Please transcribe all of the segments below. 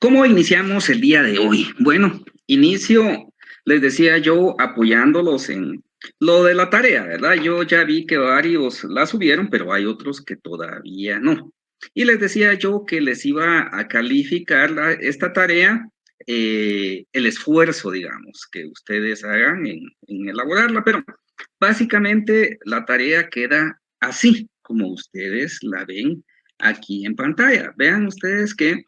¿Cómo iniciamos el día de hoy? Bueno, inicio, les decía yo, apoyándolos en lo de la tarea, ¿verdad? Yo ya vi que varios la subieron, pero hay otros que todavía no. Y les decía yo que les iba a calificar esta tarea, el esfuerzo, digamos, que ustedes hagan en elaborarla, pero básicamente la tarea queda así, como ustedes la ven aquí en pantalla. Vean ustedes que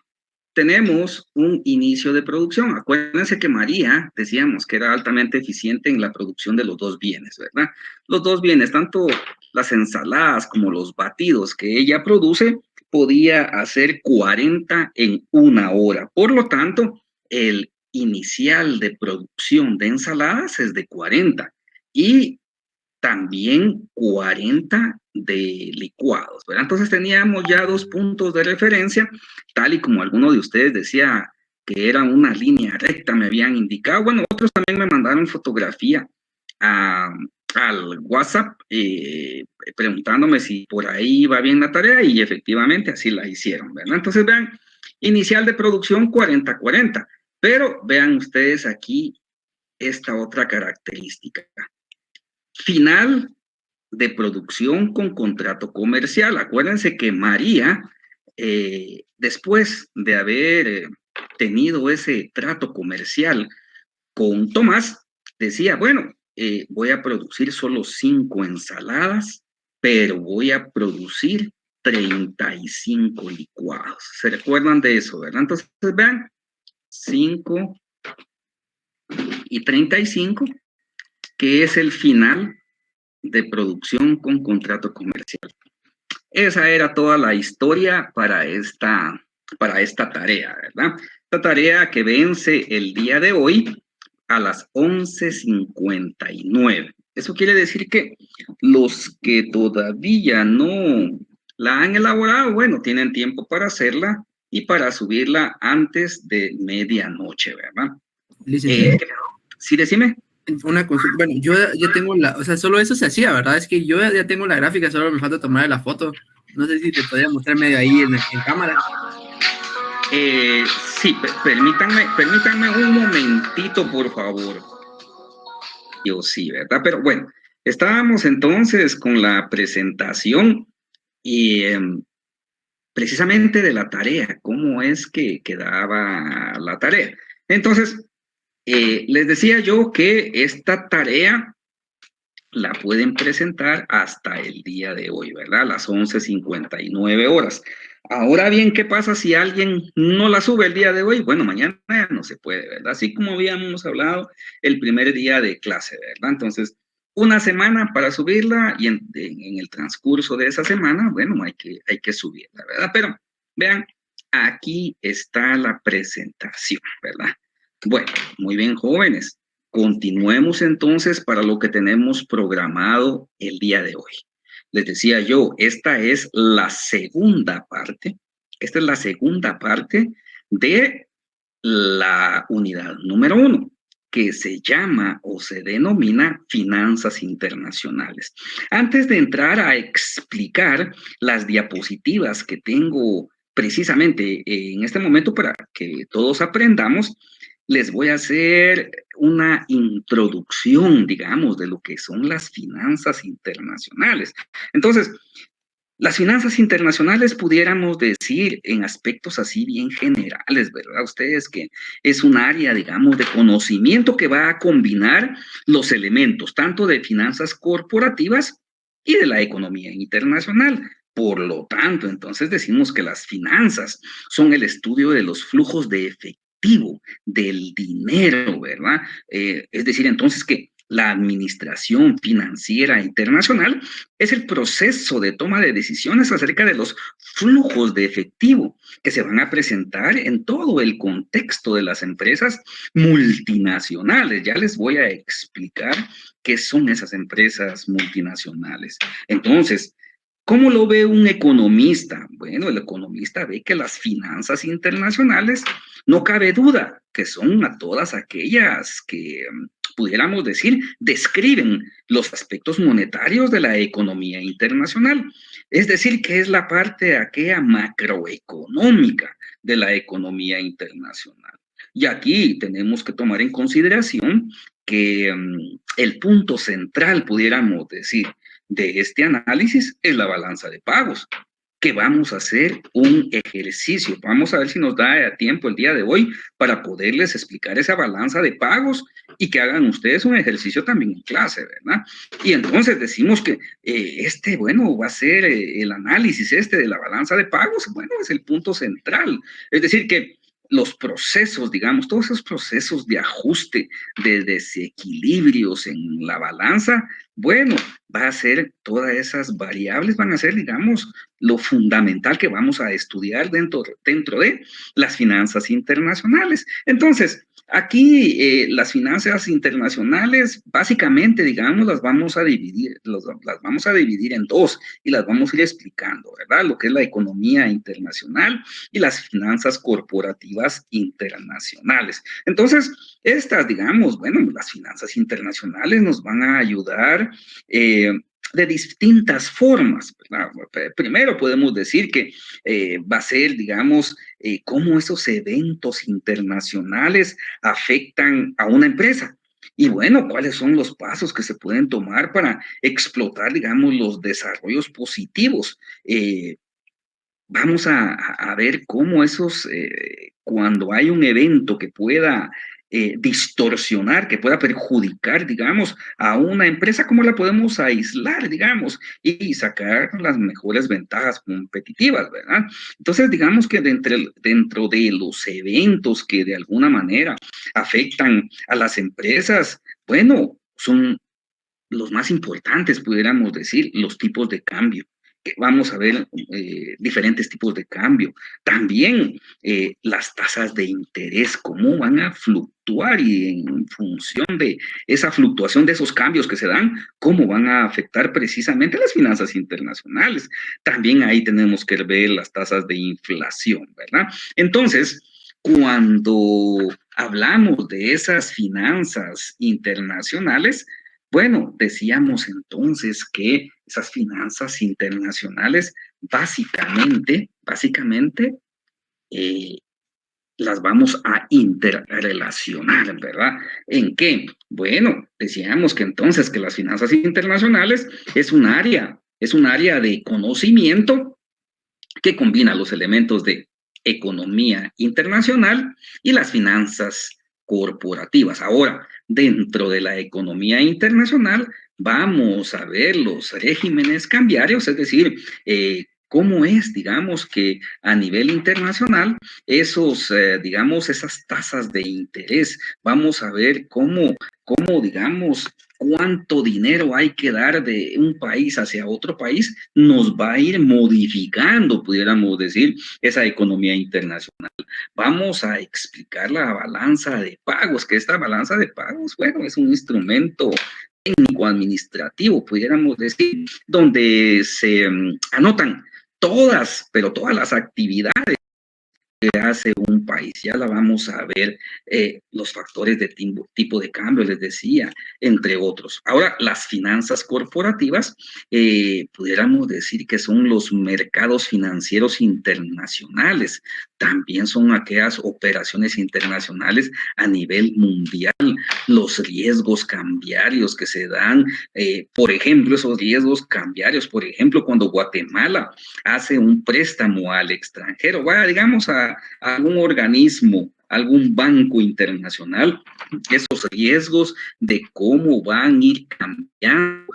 tenemos un inicio de producción. Acuérdense que María, decíamos que era altamente eficiente en la producción de los dos bienes, ¿verdad? Los dos bienes, tanto las ensaladas como los batidos que ella produce, podía hacer 40 en una hora. Por lo tanto, el inicial de producción de ensaladas es de 40 y también 40 de licuados, ¿verdad? Entonces teníamos ya dos puntos de referencia, tal y como alguno de ustedes decía que era una línea recta, me habían indicado. Bueno, otros también me mandaron fotografía al WhatsApp preguntándome si por ahí va bien la tarea y efectivamente así la hicieron, ¿verdad? Entonces vean, inicial de producción 40-40, pero vean ustedes aquí esta otra característica. Final de producción con contrato comercial. Acuérdense que María, después de haber tenido ese trato comercial con Tomás, decía, bueno, voy a producir solo 5 ensaladas, pero voy a producir 35 licuados. ¿Se recuerdan de eso, verdad? Entonces, vean, 5 y 35, que es el final de producción con contrato comercial. Esa era toda la historia para esta tarea, ¿verdad? Esta tarea que vence el día de hoy a las 11:59. Eso quiere decir que los que todavía no la han elaborado, bueno, tienen tiempo para hacerla y para subirla antes de medianoche, ¿verdad? Licenciado, Sí, decime. una consulta. Bueno, yo ya tengo o sea, solo eso se hacía, ¿verdad? Es que yo ya tengo la gráfica, solo me falta tomar la foto. No sé si te podría mostrar medio ahí en cámara. Sí, permítanme un momentito, por favor. Yo sí, ¿verdad? Pero bueno, estábamos entonces con la presentación y precisamente de la tarea, cómo es que quedaba la tarea. Entonces, les decía yo que esta tarea la pueden presentar hasta el día de hoy, ¿verdad? A las 11:59 horas. Ahora bien, ¿qué pasa si alguien no la sube el día de hoy? Bueno, mañana no se puede, ¿verdad? Así como habíamos hablado el primer día de clase, ¿verdad? Entonces, una semana para subirla y en el transcurso de esa semana, bueno, hay que subirla, ¿verdad? Pero vean, aquí está la presentación, ¿verdad? Bueno, muy bien, jóvenes. Continuemos entonces para lo que tenemos programado el día de hoy. Les decía yo, esta es la segunda parte. Esta es la segunda parte de la unidad número 1, que se llama o se denomina finanzas internacionales. Antes de entrar a explicar las diapositivas que tengo precisamente en este momento para que todos aprendamos, les voy a hacer una introducción, digamos, de lo que son las finanzas internacionales. Entonces, las finanzas internacionales pudiéramos decir en aspectos así bien generales, ¿verdad? Ustedes que es un área, digamos, de conocimiento que va a combinar los elementos tanto de finanzas corporativas y de la economía internacional. Por lo tanto, entonces decimos que las finanzas son el estudio de los flujos de efectivo, del dinero, ¿verdad? Es decir, entonces que la administración financiera internacional es el proceso de toma de decisiones acerca de los flujos de efectivo que se van a presentar en todo el contexto de las empresas multinacionales. Ya les voy a explicar qué son esas empresas multinacionales. Entonces, ¿cómo lo ve un economista? Bueno, el economista ve que las finanzas internacionales, no cabe duda, que son a todas aquellas que pudiéramos decir, describen los aspectos monetarios de la economía internacional. Es decir, que es la parte aquella macroeconómica de la economía internacional. Y aquí tenemos que tomar en consideración que el punto central, pudiéramos decir, de este análisis es la balanza de pagos, que vamos a hacer un ejercicio. Vamos a ver si nos da tiempo el día de hoy para poderles explicar esa balanza de pagos y que hagan ustedes un ejercicio también en clase, ¿verdad? Y entonces decimos que bueno, va a ser el análisis de la balanza de pagos, bueno, es el punto central. Es decir, que los procesos, digamos, todos esos procesos de ajuste, de desequilibrios en la balanza, bueno, va a ser todas esas variables, van a ser, digamos, lo fundamental que vamos a estudiar dentro de las finanzas internacionales. Entonces, aquí las finanzas internacionales, básicamente, digamos, las vamos a dividir en dos y las vamos a ir explicando, ¿verdad? Lo que es la economía internacional y las finanzas corporativas internacionales. Entonces, estas, digamos, bueno, las finanzas internacionales nos van a ayudar de distintas formas, ¿verdad? Primero podemos decir que va a ser, digamos, cómo esos eventos internacionales afectan a una empresa. Y bueno, ¿cuáles son los pasos que se pueden tomar para explotar, digamos, los desarrollos positivos? Vamos a ver cómo cuando hay un evento que pueda distorsionar, que pueda perjudicar, digamos, a una empresa, cómo la podemos aislar, digamos, y sacar las mejores ventajas competitivas, ¿verdad? Entonces, digamos que dentro de los eventos que de alguna manera afectan a las empresas, bueno, son los más importantes, pudiéramos decir, los tipos de cambio. Vamos a ver diferentes tipos de cambio. También las tasas de interés, cómo van a fluctuar y en función de esa fluctuación de esos cambios que se dan, cómo van a afectar precisamente las finanzas internacionales. También ahí tenemos que ver las tasas de inflación, ¿verdad? Entonces, cuando hablamos de esas finanzas internacionales, bueno, decíamos entonces que esas finanzas internacionales básicamente, eh, las vamos a interrelacionar, ¿verdad? ¿En qué? Bueno, decíamos que entonces que las finanzas internacionales es un área de conocimiento que combina los elementos de economía internacional y las finanzas corporativas. Ahora, dentro de la economía internacional, vamos a ver los regímenes cambiarios, es decir, cómo es, digamos, que a nivel internacional, digamos, esas tasas de interés, vamos a ver digamos, cuánto dinero hay que dar de un país hacia otro país, nos va a ir modificando, pudiéramos decir, esa economía internacional. Vamos a explicar la balanza de pagos, que esta balanza de pagos, bueno, es un instrumento técnico administrativo, pudiéramos decir, donde se anotan pero todas las actividades que hace un país. Ya la vamos a ver, los factores de tipo de cambio, les decía, entre otros. Ahora, las finanzas corporativas, pudiéramos decir que son los mercados financieros internacionales. También son aquellas operaciones internacionales a nivel mundial, los riesgos cambiarios que se dan, por ejemplo, esos riesgos cambiarios, por ejemplo, cuando Guatemala hace un préstamo al extranjero, vaya, digamos, a algún organismo, algún banco internacional, esos riesgos de cómo van a ir cambiando,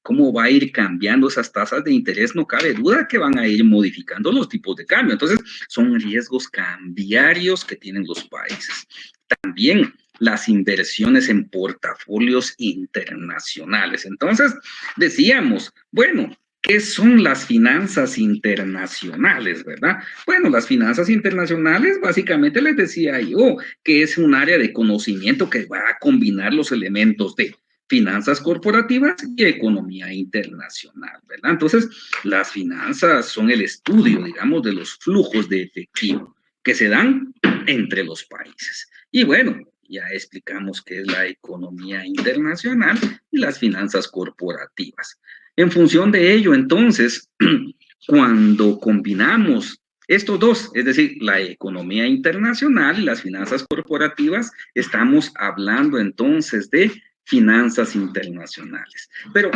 cómo va a ir cambiando esas tasas de interés, no cabe duda que van a ir modificando los tipos de cambio. Entonces, son riesgos cambiarios que tienen los países. También las inversiones en portafolios internacionales. Entonces, decíamos, bueno, ¿qué son las finanzas internacionales, verdad? Bueno, las finanzas internacionales, básicamente les decía yo, que es un área de conocimiento que va a combinar los elementos de finanzas corporativas y economía internacional, ¿verdad? Entonces, las finanzas son el estudio, digamos, de los flujos de efectivo que se dan entre los países. Y bueno, ya explicamos qué es la economía internacional y las finanzas corporativas. En función de ello, entonces, cuando combinamos estos dos, es decir, la economía internacional y las finanzas corporativas, estamos hablando entonces de finanzas internacionales. Pero,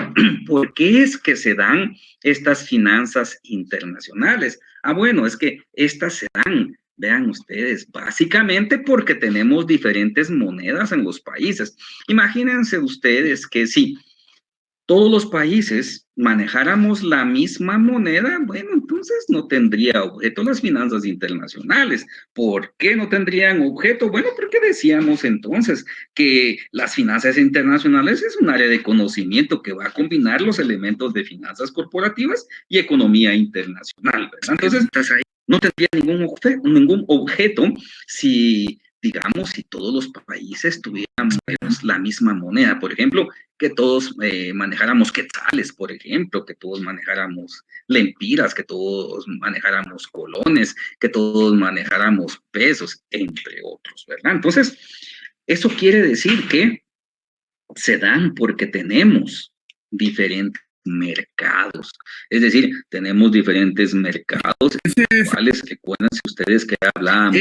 ¿por qué es que se dan estas finanzas internacionales? Ah, bueno, es que estas se dan, vean ustedes, básicamente porque tenemos diferentes monedas en los países. Imagínense ustedes que sí, todos los países manejáramos la misma moneda, bueno, entonces no tendría objeto las finanzas internacionales. ¿Por qué no tendrían objeto? Bueno, porque decíamos entonces que las finanzas internacionales es un área de conocimiento que va a combinar los elementos de finanzas corporativas y economía internacional, ¿verdad? Entonces, no tendría ningún objeto si, digamos, si todos los países tuviéramos la misma moneda. Por ejemplo, que todos manejáramos quetzales, por ejemplo, que todos manejáramos lempiras, que todos manejáramos colones, que todos manejáramos pesos, entre otros, ¿verdad? Entonces, eso quiere decir que se dan porque tenemos diferentes mercados. Es decir, tenemos diferentes mercados, cuales recuerden ustedes que hablábamos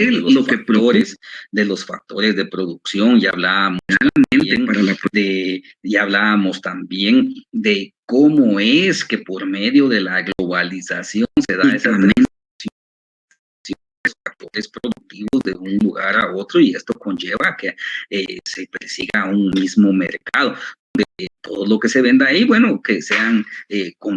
de los factores de producción, ya hablábamos también ya hablábamos también de cómo es que por medio de la globalización se da esa factores productivos de un lugar a otro, y esto conlleva que se persiga un mismo mercado. Todo lo que se venda ahí, bueno, que sean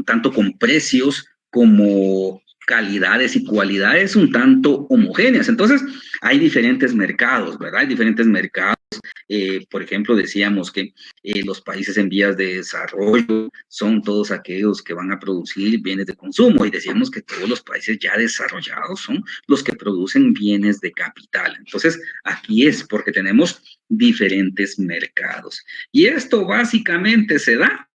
tanto con precios como calidades y cualidades un tanto homogéneas. Entonces, hay diferentes mercados, ¿verdad? Hay diferentes mercados. Por ejemplo, decíamos que los países en vías de desarrollo son todos aquellos que van a producir bienes de consumo, y decíamos que todos los países ya desarrollados son los que producen bienes de capital. Entonces, aquí es porque tenemos diferentes mercados. Y esto básicamente se da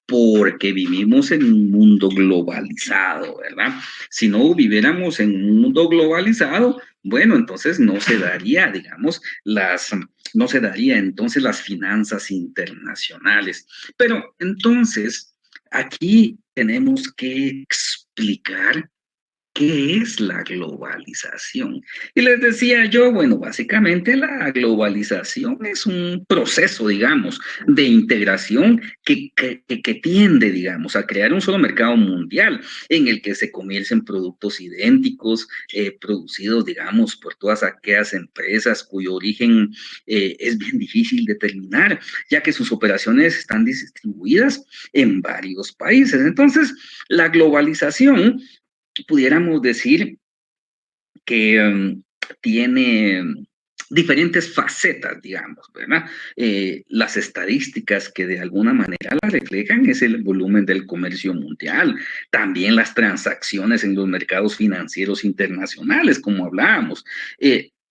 porque vivimos en un mundo globalizado, ¿verdad? Si no viviéramos en un mundo globalizado, bueno, entonces no se daría, digamos, no se daría entonces las finanzas internacionales. Pero entonces, aquí tenemos que explicar ¿qué es la globalización? Y les decía yo, bueno, básicamente la globalización es un proceso, digamos, de integración que tiende, digamos, a crear un solo mercado mundial en el que se comercien productos idénticos, producidos, digamos, por todas aquellas empresas cuyo origen es bien difícil determinar, ya que sus operaciones están distribuidas en varios países. Entonces, la globalización pudiéramos decir que tiene diferentes facetas, digamos, ¿verdad? Las estadísticas que de alguna manera la reflejan es el volumen del comercio mundial, también las transacciones en los mercados financieros internacionales, como hablábamos,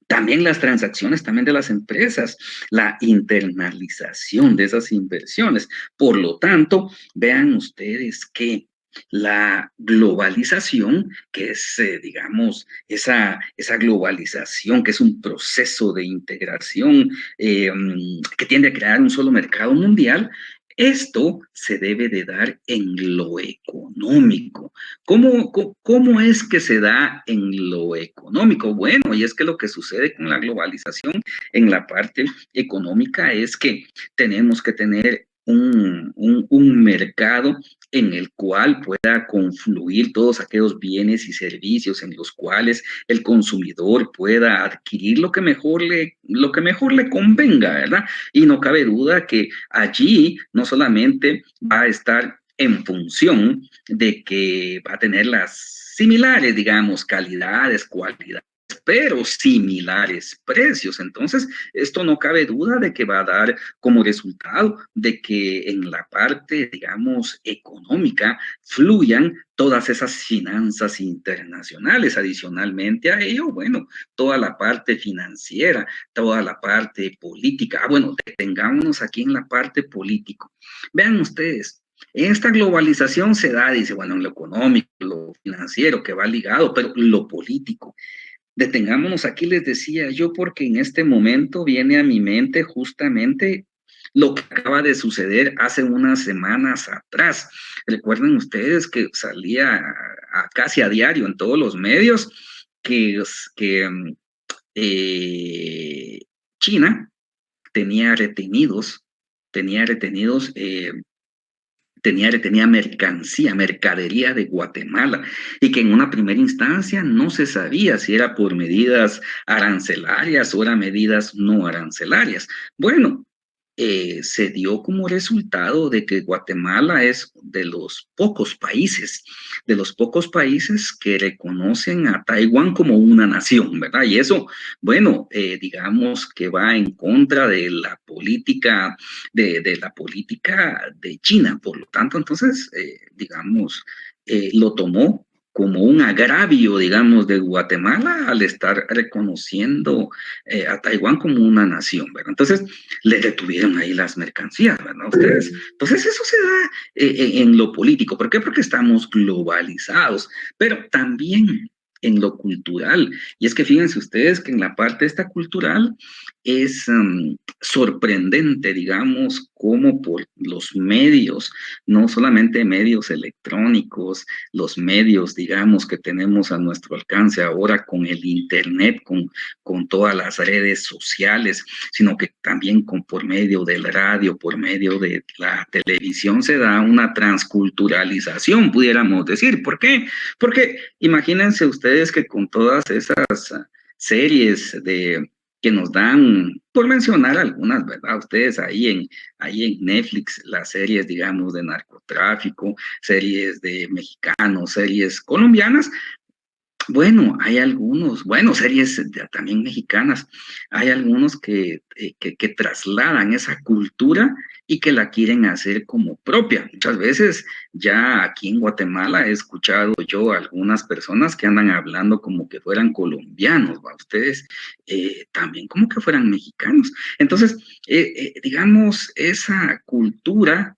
también las transacciones también de las empresas, la internalización de esas inversiones. Por lo tanto, vean ustedes que la globalización, que es, digamos, esa globalización, que es un proceso de integración que tiende a crear un solo mercado mundial, esto se debe de dar en lo económico. ¿Cómo es que se da en lo económico? Bueno, y es que lo que sucede con la globalización en la parte económica es que tenemos que tener un mercado en el cual pueda confluir todos aquellos bienes y servicios en los cuales el consumidor pueda adquirir lo que mejor le convenga, ¿verdad? Y no cabe duda que allí no solamente va a estar en función de que va a tener las similares, digamos, calidades, cualidades, pero similares precios. Entonces, esto no cabe duda de que va a dar como resultado de que en la parte, digamos, económica fluyan todas esas finanzas internacionales. Adicionalmente a ello, bueno, toda la parte financiera, toda la parte política. Bueno, detengámonos aquí en la parte política. Vean ustedes, esta globalización se da, dice, bueno, en lo económico, lo financiero, que va ligado, pero lo político. Detengámonos aquí, les decía yo, porque en este momento viene a mi mente justamente lo que acaba de suceder hace unas semanas atrás. Recuerden ustedes que salía casi a diario en todos los medios que China tenía retenidos, tenía retenidos tenía mercancía, mercadería de Guatemala, y que en una primera instancia no se sabía si era por medidas arancelarias o eran medidas no arancelarias. Bueno, se dio como resultado de que Guatemala es de los pocos países que reconocen a Taiwán como una nación, ¿verdad? Y eso, bueno, digamos que va en contra de la política de China. Por lo tanto, entonces, digamos, lo tomó como un agravio, digamos, de Guatemala al estar reconociendo a Taiwán como una nación, ¿verdad? Entonces, le detuvieron ahí las mercancías, ¿verdad? Ustedes. Entonces, eso se da en lo político. ¿Por qué? Porque estamos globalizados, pero también en lo cultural. Y es que fíjense ustedes que en la parte esta cultural es sorprendente, digamos, cómo por los medios, no solamente medios electrónicos, los medios, digamos, que tenemos a nuestro alcance ahora con el Internet, con todas las redes sociales, sino que también por medio del radio, por medio de la televisión, se da una transculturalización, pudiéramos decir. ¿Por qué? Porque imagínense ustedes que con todas esas series que nos dan, por mencionar algunas, ¿verdad? Ustedes ahí en Netflix, las series, digamos, de narcotráfico, series de mexicanos, series colombianas. Bueno, hay algunos, bueno, series también mexicanas, hay algunos que trasladan esa cultura y que la quieren hacer como propia. Muchas veces ya aquí en Guatemala he escuchado yo a algunas personas que andan hablando como que fueran colombianos, ¿va? Ustedes también como que fueran mexicanos. Entonces, digamos, esa cultura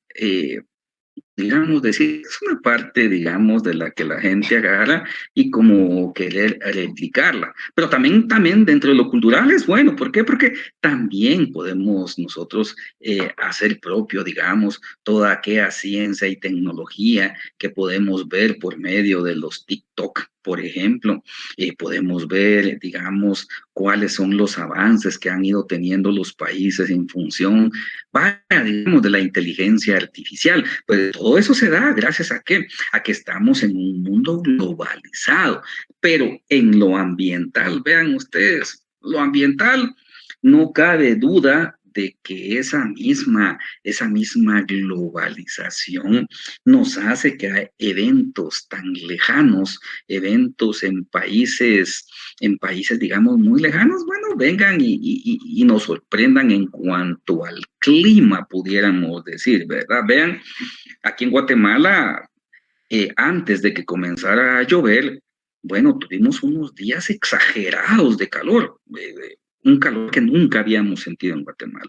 digamos, decir, es una parte, digamos, de la que la gente agarra y como querer replicarla. Pero también dentro de lo cultural es bueno. ¿Por qué? Porque también podemos nosotros hacer propio, digamos, toda aquella ciencia y tecnología que podemos ver por medio de los TikTok, por ejemplo. Podemos ver, digamos, cuáles son los avances que han ido teniendo los países en función, digamos, de la inteligencia artificial. Pues todo eso se da gracias a que estamos en un mundo globalizado, pero en lo ambiental, vean ustedes, lo ambiental no cabe duda de que esa misma globalización nos hace que hay eventos tan lejanos, eventos en países, digamos, muy lejanos, bueno, vengan y nos sorprendan en cuanto al clima, pudiéramos decir, ¿verdad? Vean, aquí en Guatemala, antes de que comenzara a llover, bueno, tuvimos unos días exagerados de calor, un calor que nunca habíamos sentido en Guatemala.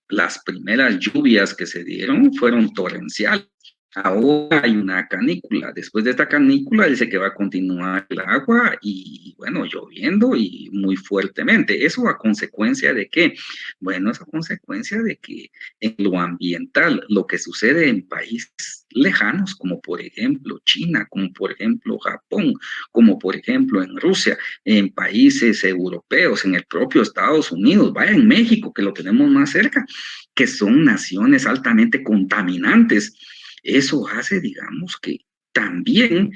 Las primeras lluvias que se dieron fueron torrenciales. Ahora hay una canícula. Después de esta canícula dice que va a continuar el agua y, bueno, lloviendo y muy fuertemente. ¿Eso a consecuencia de qué? Bueno, es a consecuencia de que en lo ambiental, lo que sucede en países lejanos, como por ejemplo China, como por ejemplo Japón, como por ejemplo en Rusia, en países europeos, en el propio Estados Unidos, vaya en México, que lo tenemos más cerca, que son naciones altamente contaminantes. Eso hace, digamos, que también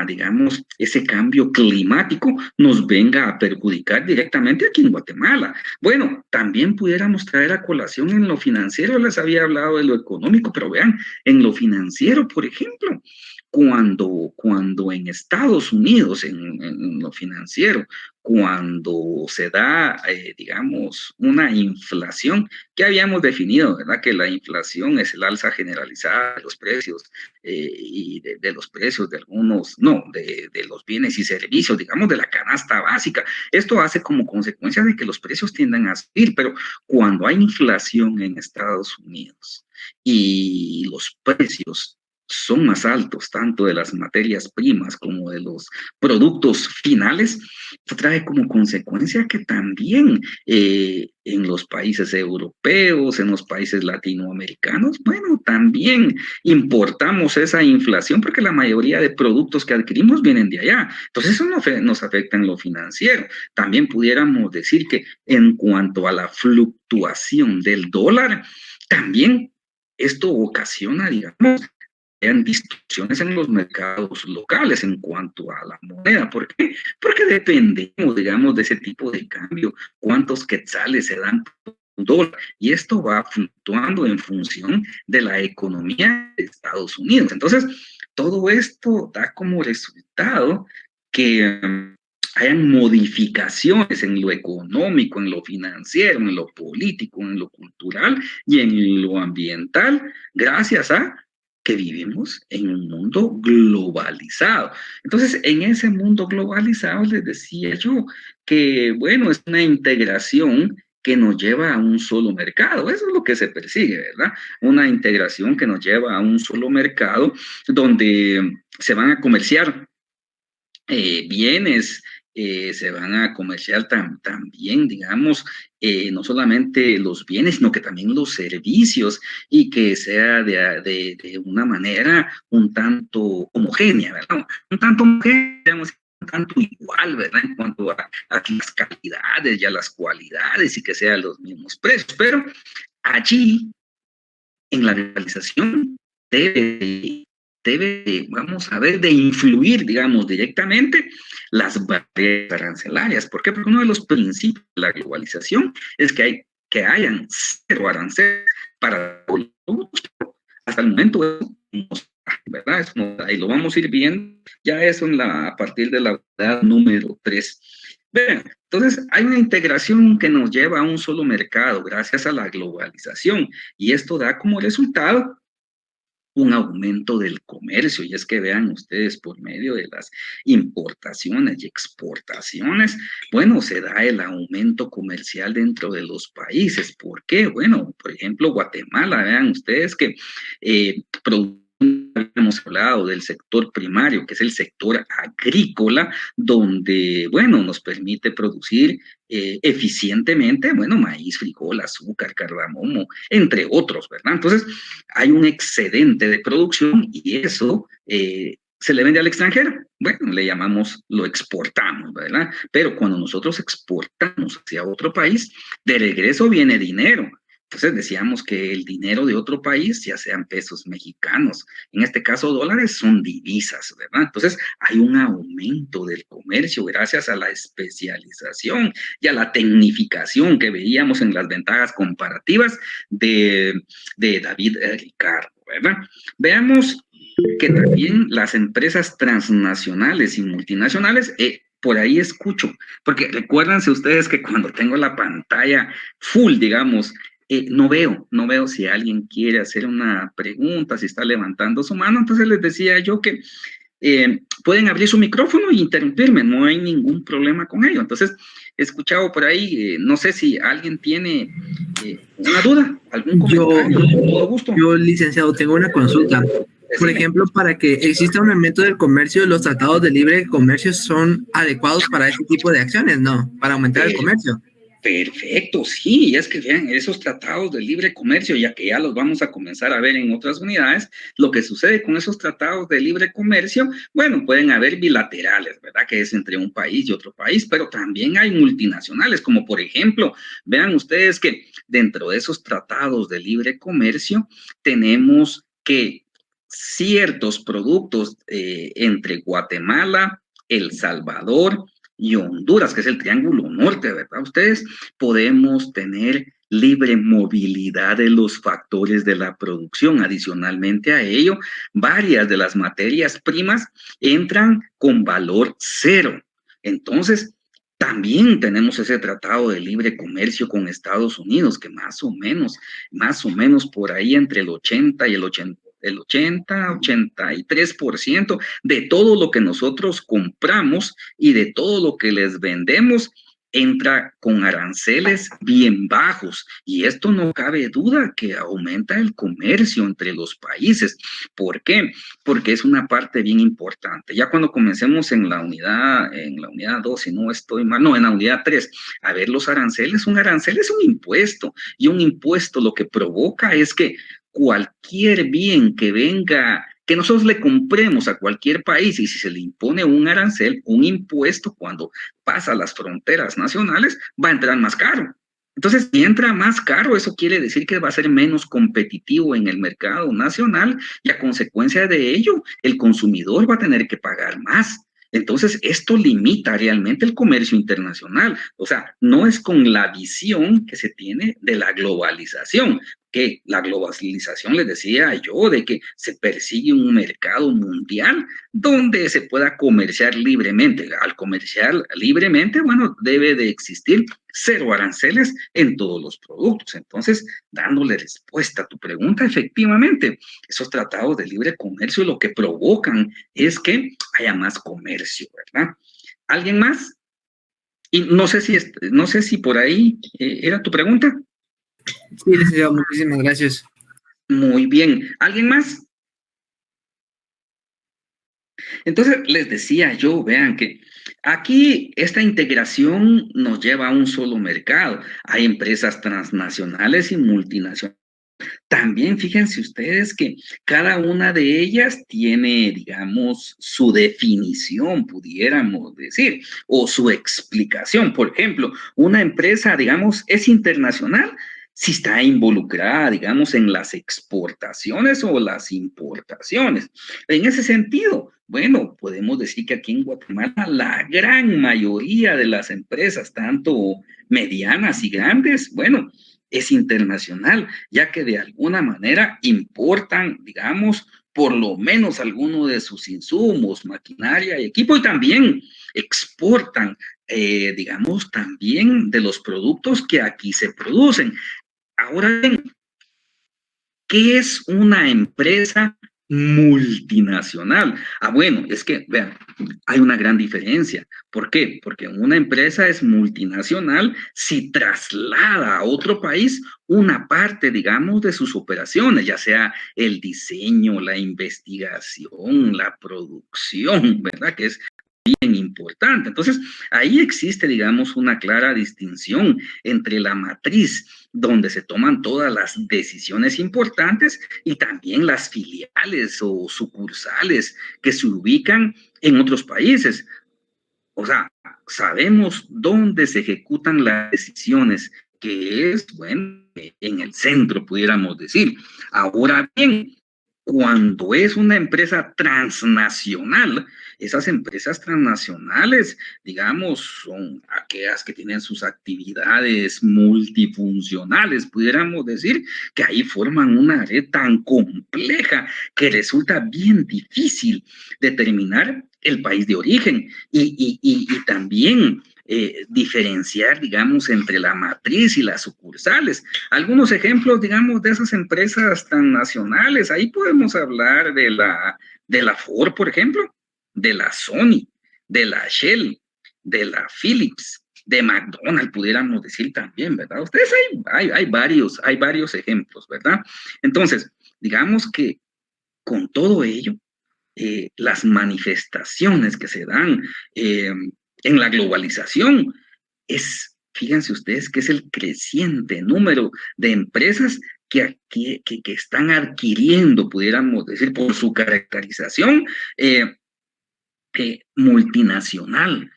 digamos, ese cambio climático nos venga a perjudicar directamente aquí en Guatemala. Bueno, también pudiéramos traer a colación en lo financiero, les había hablado de lo económico, pero vean, en lo financiero, por ejemplo, cuando en Estados Unidos, en lo financiero, cuando se da, digamos, una inflación que habíamos definido, ¿verdad? Que la inflación es el alza generalizada de los precios y de los precios de algunos, no, de los bienes y servicios, digamos, de la canasta básica. Esto hace como consecuencia de que los precios tiendan a subir, pero cuando hay inflación en Estados Unidos y los precios son más altos, tanto de las materias primas como de los productos finales, esto trae como consecuencia que también en los países europeos, en los países latinoamericanos, bueno, también importamos esa inflación porque la mayoría de productos que adquirimos vienen de allá. Entonces eso nos afecta en lo financiero. También pudiéramos decir que en cuanto a la fluctuación del dólar, también esto ocasiona, digamos, hayan distorsiones en los mercados locales en cuanto a la moneda. ¿Por qué? Porque dependemos, digamos, de ese tipo de cambio, cuántos quetzales se dan por un dólar, y esto va fluctuando en función de la economía de Estados Unidos. Entonces, todo esto da como resultado que hayan modificaciones en lo económico, en lo financiero, en lo político, en lo cultural y en lo ambiental, gracias a que vivimos en un mundo globalizado. Entonces, en ese mundo globalizado les decía yo que, bueno, es una integración que nos lleva a un solo mercado. Eso es lo que se persigue, ¿verdad? Una integración que nos lleva a un solo mercado donde se van a comerciar bienes, se van a comerciar también, digamos, no solamente los bienes, sino que también los servicios, y que sea de una manera un tanto homogénea, ¿verdad? Un tanto homogénea, digamos, un tanto igual, ¿verdad? En cuanto a las calidades y a las cualidades, y que sean los mismos precios. Pero allí, en la realización, debe, vamos a ver, de influir, digamos, directamente las barreras arancelarias. ¿Por qué? Porque uno de los principios de la globalización es que hayan cero aranceles para los productos. Hasta el momento, ¿verdad? Eso, ahí lo vamos a ir viendo, ya eso a partir de la unidad número 3. Vean, entonces hay una integración que nos lleva a un solo mercado gracias a la globalización, y esto da como resultado un aumento del comercio. Y es que vean ustedes, por medio de las importaciones y exportaciones, bueno, se da el aumento comercial dentro de los países. ¿Por qué? Bueno, por ejemplo, Guatemala, vean ustedes que hemos hablado del sector primario, que es el sector agrícola, donde, bueno, nos permite producir eficientemente, bueno, maíz, frijol, azúcar, cardamomo, entre otros, ¿verdad? Entonces, hay un excedente de producción, y eso se le vende al extranjero. Bueno, le llamamos, lo exportamos, ¿verdad? Pero cuando nosotros exportamos hacia otro país, de regreso viene dinero. Entonces decíamos que el dinero de otro país, ya sean pesos mexicanos, en este caso dólares, son divisas, ¿verdad? Entonces hay un aumento del comercio gracias a la especialización y a la tecnificación que veíamos en las ventajas comparativas de David Ricardo, ¿verdad? Veamos que también las empresas transnacionales y multinacionales, por ahí escucho, porque recuérdense ustedes que cuando tengo la pantalla full, digamos, no veo si alguien quiere hacer una pregunta, si está levantando su mano. Entonces les decía yo que pueden abrir su micrófono e interrumpirme, no hay ningún problema con ello. Entonces, he escuchado por ahí, no sé si alguien tiene una duda, algún comentario, con todo gusto. Yo, licenciado, tengo una consulta. Por ejemplo, para que exista un aumento del comercio, los tratados de libre comercio son adecuados para este tipo de acciones, ¿no? Para aumentar el comercio. Perfecto, sí, es que vean, esos tratados de libre comercio, ya que ya los vamos a comenzar a ver en otras unidades, lo que sucede con esos tratados de libre comercio, bueno, pueden haber bilaterales, ¿verdad? Que es entre un país y otro país, pero también hay multinacionales, como por ejemplo, vean ustedes que dentro de esos tratados de libre comercio tenemos que ciertos productos entre Guatemala, El Salvador y Honduras, que es el Triángulo Norte, ¿verdad? Ustedes podemos tener libre movilidad de los factores de la producción. Adicionalmente a ello, varias de las materias primas entran con valor cero. Entonces, también tenemos ese tratado de libre comercio con Estados Unidos, que más o menos por ahí entre el 80 y el 83% de todo lo que nosotros compramos y de todo lo que les vendemos entra con aranceles bien bajos y esto no cabe duda que aumenta el comercio entre los países. ¿Por qué? Porque es una parte bien importante. Ya cuando comencemos en la unidad 2, si no estoy mal, no, en la unidad 3, a ver los aranceles, un arancel es un impuesto y un impuesto lo que provoca es que cualquier bien que venga, que nosotros le compremos a cualquier país y si se le impone un arancel, un impuesto cuando pasa las fronteras nacionales, va a entrar más caro. Entonces, si entra más caro, eso quiere decir que va a ser menos competitivo en el mercado nacional y a consecuencia de ello, el consumidor va a tener que pagar más. Entonces, esto limita realmente el comercio internacional. O sea, no es con la visión que se tiene de la globalización, que la globalización, les decía yo, de que se persigue un mercado mundial donde se pueda comerciar libremente. Al comerciar libremente, bueno, debe de existir cero aranceles en todos los productos. Entonces, dándole respuesta a tu pregunta, efectivamente, esos tratados de libre comercio lo que provocan es que haya más comercio, ¿verdad? ¿Alguien más? Y no sé si por ahí era tu pregunta. Sí, licenciado, muchísimas gracias. Muy bien. ¿Alguien más? Entonces, les decía yo, vean que aquí esta integración nos lleva a un solo mercado. Hay empresas transnacionales y multinacionales. También fíjense ustedes que cada una de ellas tiene, digamos, su definición, pudiéramos decir, o su explicación. Por ejemplo, una empresa, digamos, es internacional si está involucrada, digamos, en las exportaciones o las importaciones. En ese sentido, bueno, podemos decir que aquí en Guatemala la gran mayoría de las empresas, tanto medianas y grandes, bueno, es internacional, ya que de alguna manera importan, digamos, por lo menos alguno de sus insumos, maquinaria y equipo, y también exportan, digamos, también de los productos que aquí se producen. Ahora bien, ¿qué es una empresa multinacional? Ah, bueno, es que, vean, hay una gran diferencia. ¿Por qué? Porque una empresa es multinacional si traslada a otro país una parte, digamos, de sus operaciones, ya sea el diseño, la investigación, la producción, ¿verdad? Que es bien importante. Entonces, ahí existe, digamos, una clara distinción entre la matriz, donde se toman todas las decisiones importantes, y también las filiales o sucursales que se ubican en otros países. O sea, sabemos dónde se ejecutan las decisiones, que es, bueno, en el centro, pudiéramos decir. Ahora bien, cuando es una empresa transnacional, esas empresas transnacionales, digamos, son aquellas que tienen sus actividades multifuncionales, pudiéramos decir, que ahí forman una red tan compleja que resulta bien difícil determinar el país de origen y también diferenciar, digamos, entre la matriz y las sucursales. Algunos ejemplos, digamos, de esas empresas tan nacionales, ahí podemos hablar de la Ford, por ejemplo, de la Sony, de la Shell, de la Philips, de McDonald's, pudiéramos decir también, ¿verdad? Ustedes hay varios ejemplos, ¿verdad? Entonces, digamos que con todo ello, las manifestaciones que se dan en la globalización fíjense ustedes que es el creciente número de empresas que están adquiriendo, pudiéramos decir, por su caracterización multinacional.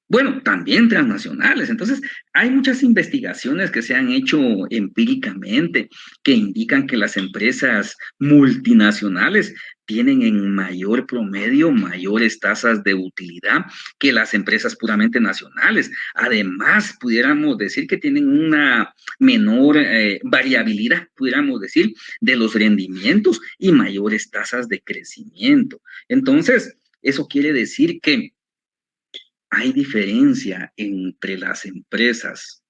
Bueno, también transnacionales. Entonces, hay muchas investigaciones que se han hecho empíricamente que indican que las empresas multinacionales tienen en mayor promedio mayores tasas de utilidad que las empresas puramente nacionales. Además, pudiéramos decir que tienen una menor variabilidad, pudiéramos decir, de los rendimientos y mayores tasas de crecimiento. Entonces, eso quiere decir que hay diferencia entre las empresas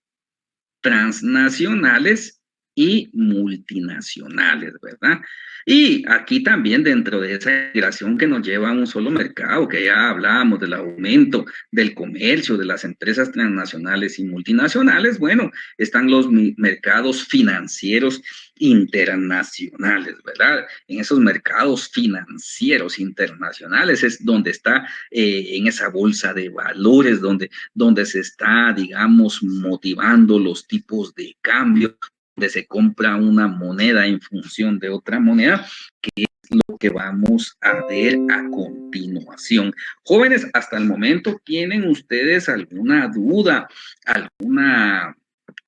transnacionales y multinacionales, ¿verdad? Y aquí también dentro de esa integración que nos lleva a un solo mercado, que ya hablábamos del aumento del comercio, de las empresas transnacionales y multinacionales, bueno, están los mercados financieros internacionales, ¿verdad? En esos mercados financieros internacionales es donde está en esa bolsa de valores, donde se está, digamos, motivando los tipos de cambio, donde se compra una moneda en función de otra moneda, que es lo que vamos a ver a continuación. Jóvenes, hasta el momento, ¿tienen ustedes alguna duda, alguna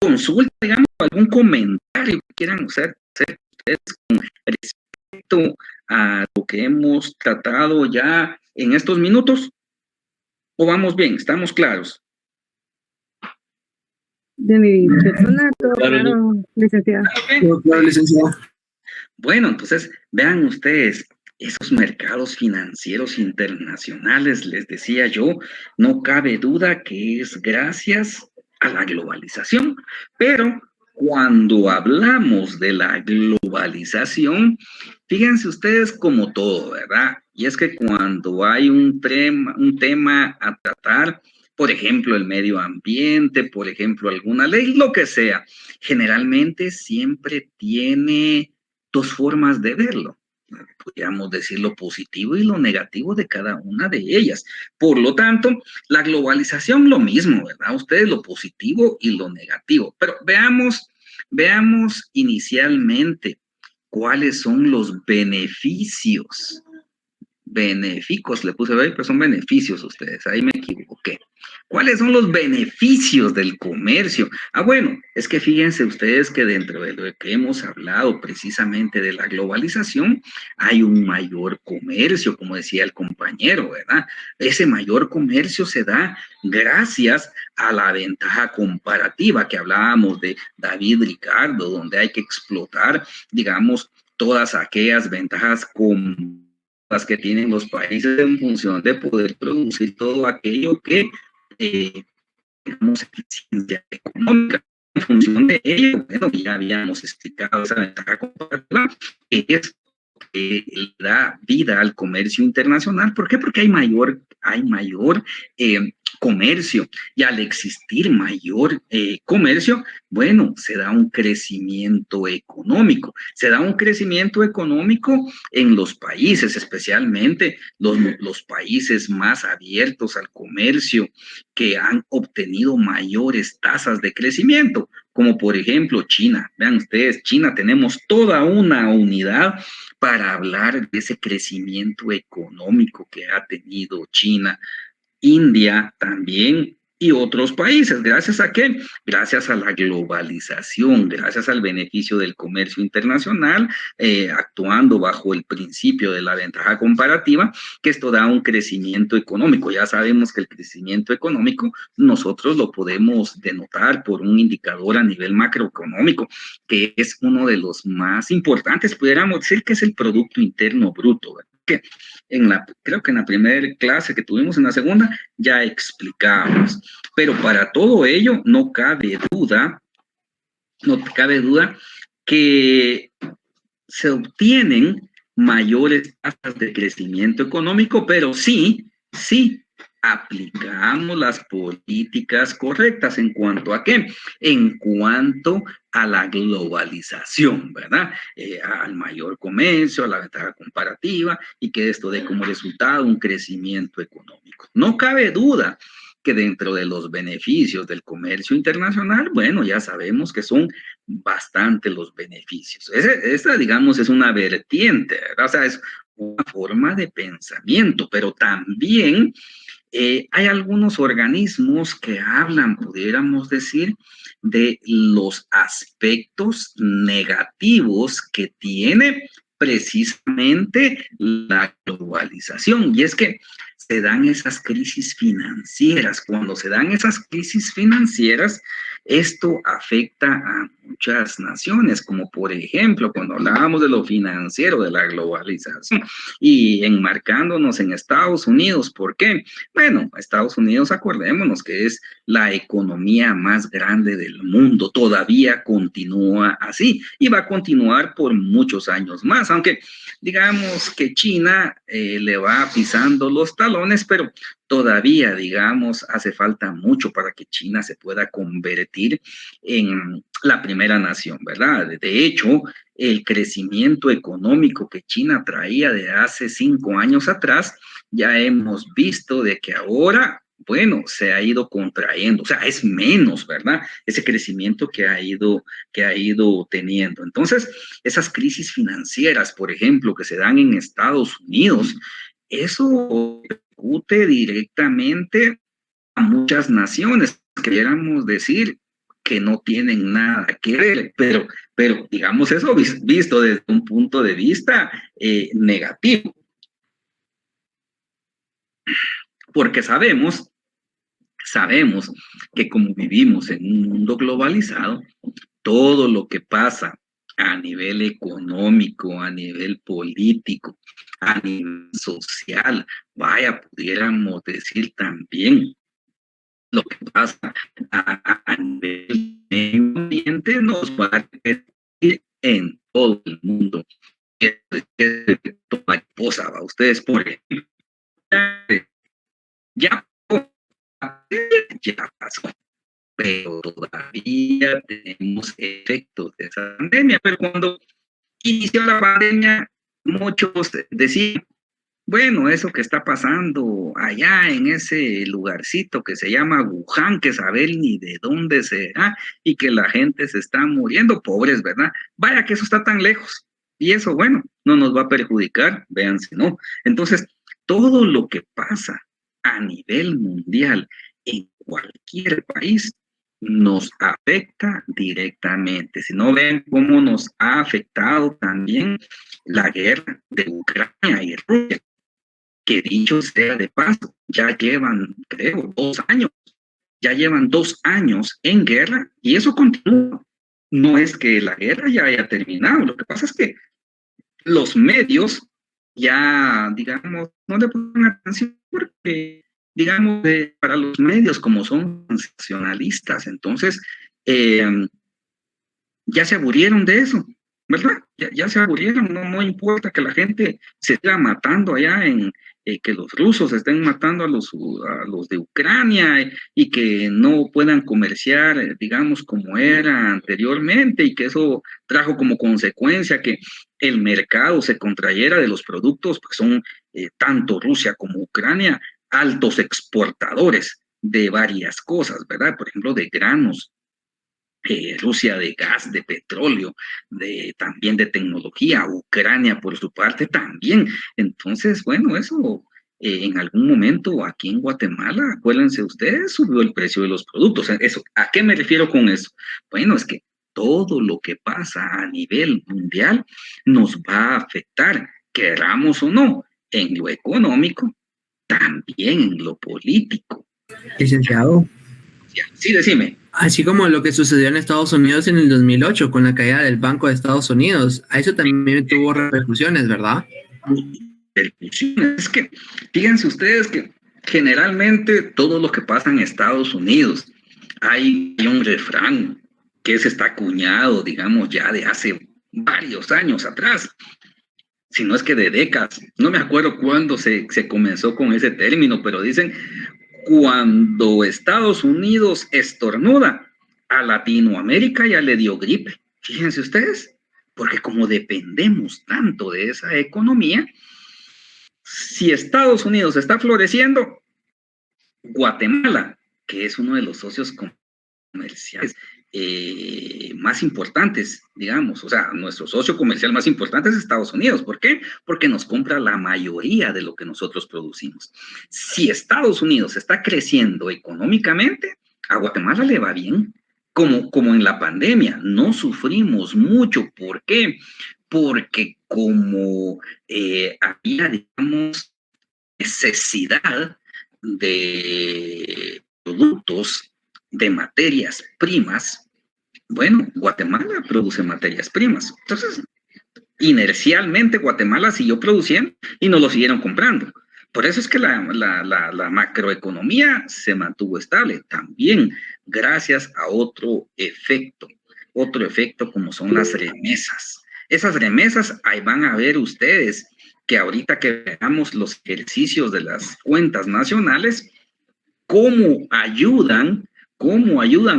consulta, digamos, algún comentario que quieran hacer ustedes con respecto a lo que hemos tratado ya en estos minutos? ¿O vamos bien? ¿Estamos claros? De mi persona, todo claro, licenciado. Claro, licenciado. Bueno, entonces, vean ustedes, esos mercados financieros internacionales, les decía yo, no cabe duda que es gracias a la globalización, pero cuando hablamos de la globalización, fíjense ustedes como todo, ¿verdad? Y es que cuando hay un tema a tratar, por ejemplo, el medio ambiente, por ejemplo, alguna ley, lo que sea, generalmente siempre tiene dos formas de verlo. Podríamos decir lo positivo y lo negativo de cada una de ellas. Por lo tanto, la globalización lo mismo, ¿verdad? Ustedes lo positivo y lo negativo. Pero veamos inicialmente cuáles son los beneficios. Benéficos, le puse ahí, pero son beneficios ustedes, ahí me equivoqué. ¿Cuáles son los beneficios del comercio? Bueno, es que fíjense ustedes que dentro de lo que hemos hablado precisamente de la globalización, hay un mayor comercio, como decía el compañero, ¿verdad? Ese mayor comercio se da gracias a la ventaja comparativa que hablábamos de David Ricardo, donde hay que explotar, digamos, todas aquellas ventajas las que tienen los países en función de poder producir todo aquello que tenemos eficiencia económica. En función de ello, bueno, ya habíamos explicado esa ventaja comparativa, que es que da vida al comercio internacional. ¿Por qué? Porque hay mayor comercio, y al existir mayor comercio, bueno, se da un crecimiento económico. Se da un crecimiento económico en los países, especialmente los países más abiertos al comercio, que han obtenido mayores tasas de crecimiento, como por ejemplo China. Vean ustedes, China, tenemos toda una unidad para hablar de ese crecimiento económico que ha tenido China. India también y otros países. ¿Gracias a qué? Gracias a la globalización, gracias al beneficio del comercio internacional, actuando bajo el principio de la ventaja comparativa, que esto da un crecimiento económico. Ya sabemos que el crecimiento económico nosotros lo podemos denotar por un indicador a nivel macroeconómico, que es uno de los más importantes, pudiéramos decir que es el Producto Interno Bruto, ¿verdad? Que creo que en la primera clase que tuvimos, en la segunda, ya explicábamos. Pero para todo ello no cabe duda que se obtienen mayores tasas de crecimiento económico, pero sí aplicamos las políticas correctas. ¿En cuanto a qué? En cuanto a la globalización, ¿verdad? Al mayor comercio, a la ventaja comparativa, y que esto dé como resultado un crecimiento económico. No cabe duda que dentro de los beneficios del comercio internacional, bueno, ya sabemos que son bastante los beneficios. Esta, digamos, es una vertiente, ¿verdad? O sea, es una forma de pensamiento, pero también hay algunos organismos que hablan, pudiéramos decir, de los aspectos negativos que tiene precisamente la globalización. Y es que se dan esas crisis financieras. Cuando se dan esas crisis financieras, esto afecta a muchas naciones, como por ejemplo, cuando hablábamos de lo financiero, de la globalización, y enmarcándonos en Estados Unidos. ¿Por qué? Bueno, Estados Unidos, acordémonos que es la economía más grande del mundo, todavía continúa así y va a continuar por muchos años más, aunque digamos que China le va pisando los talones, pero todavía, digamos, hace falta mucho para que China se pueda convertir en la primera nación, ¿verdad? De hecho, el crecimiento económico que China traía de hace 5 años atrás, ya hemos visto de que ahora, bueno, se ha ido contrayendo, o sea, es menos, ¿verdad? Ese crecimiento que ha ido teniendo. Entonces, esas crisis financieras, por ejemplo, que se dan en Estados Unidos, eso repercute directamente a muchas naciones, queríamos decir que no tienen nada que ver, pero digamos eso visto desde un punto de vista negativo, porque sabemos que como vivimos en un mundo globalizado, todo lo que pasa a nivel económico, a nivel político, a nivel social, vaya, pudiéramos decir también lo que pasa a nivel medio ambiente, nos va a repercutir en todo el mundo. Cosa, ¿va? Ustedes, por ejemplo, ya pasó, pero todavía tenemos efectos de esa pandemia. Pero cuando inició la pandemia, muchos decían, bueno, eso que está pasando allá en ese lugarcito que se llama Wuhan, que saber ni de dónde será, y que la gente se está muriendo, pobres, ¿verdad? Vaya que eso está tan lejos. Y eso, bueno, no nos va a perjudicar, vean si no. Entonces, todo lo que pasa a nivel mundial en cualquier país nos afecta directamente. Si no ven cómo nos ha afectado también la guerra de Ucrania y Rusia, que dicho sea de paso, ya llevan, creo, 2 años, ya llevan 2 años en guerra y eso continúa. No es que la guerra ya haya terminado, lo que pasa es que los medios ya, digamos, no le ponen atención porque, digamos, para los medios como son sensacionalistas, entonces ya se aburrieron de eso, ¿verdad? Ya se aburrieron, no importa que la gente se siga matando allá que los rusos estén matando a los de Ucrania y que no puedan comerciar, digamos, como era anteriormente y que eso trajo como consecuencia que el mercado se contrayera de los productos, porque son tanto Rusia como Ucrania altos exportadores de varias cosas, ¿verdad? Por ejemplo, de granos, Rusia de gas, de petróleo, también de tecnología, Ucrania por su parte también. Entonces, bueno, eso en algún momento aquí en Guatemala, acuérdense ustedes, subió el precio de los productos. Eso, ¿a qué me refiero con eso? Bueno, es que todo lo que pasa a nivel mundial nos va a afectar, queramos o no, en lo económico, también en lo político. Licenciado. Sí, decime. Así como lo que sucedió en Estados Unidos en el 2008 con la caída del Banco de Estados Unidos, a eso también tuvo repercusiones, ¿verdad? Es que, fíjense ustedes que generalmente todo lo que pasa en Estados Unidos, hay un refrán que está acuñado, digamos, ya de hace varios años atrás, si no es que de décadas. No me acuerdo cuándo se comenzó con ese término, pero dicen, cuando Estados Unidos estornuda, a Latinoamérica ya le dio gripe. Fíjense ustedes, porque como dependemos tanto de esa economía, si Estados Unidos está floreciendo, Guatemala, que es uno de los socios comerciales más importantes, digamos, o sea, nuestro socio comercial más importante es Estados Unidos. ¿Por qué? Porque nos compra la mayoría de lo que nosotros producimos. Si Estados Unidos está creciendo económicamente, a Guatemala le va bien. Como en la pandemia, no sufrimos mucho. ¿Por qué? Porque como había, digamos, necesidad de productos, de materias primas, bueno, Guatemala produce materias primas. Entonces, inercialmente Guatemala siguió produciendo y nos lo siguieron comprando. Por eso es que la macroeconomía se mantuvo estable, también gracias a otro efecto como son las remesas. Esas remesas, ahí van a ver ustedes que ahorita que veamos los ejercicios de las cuentas nacionales, cómo ayudan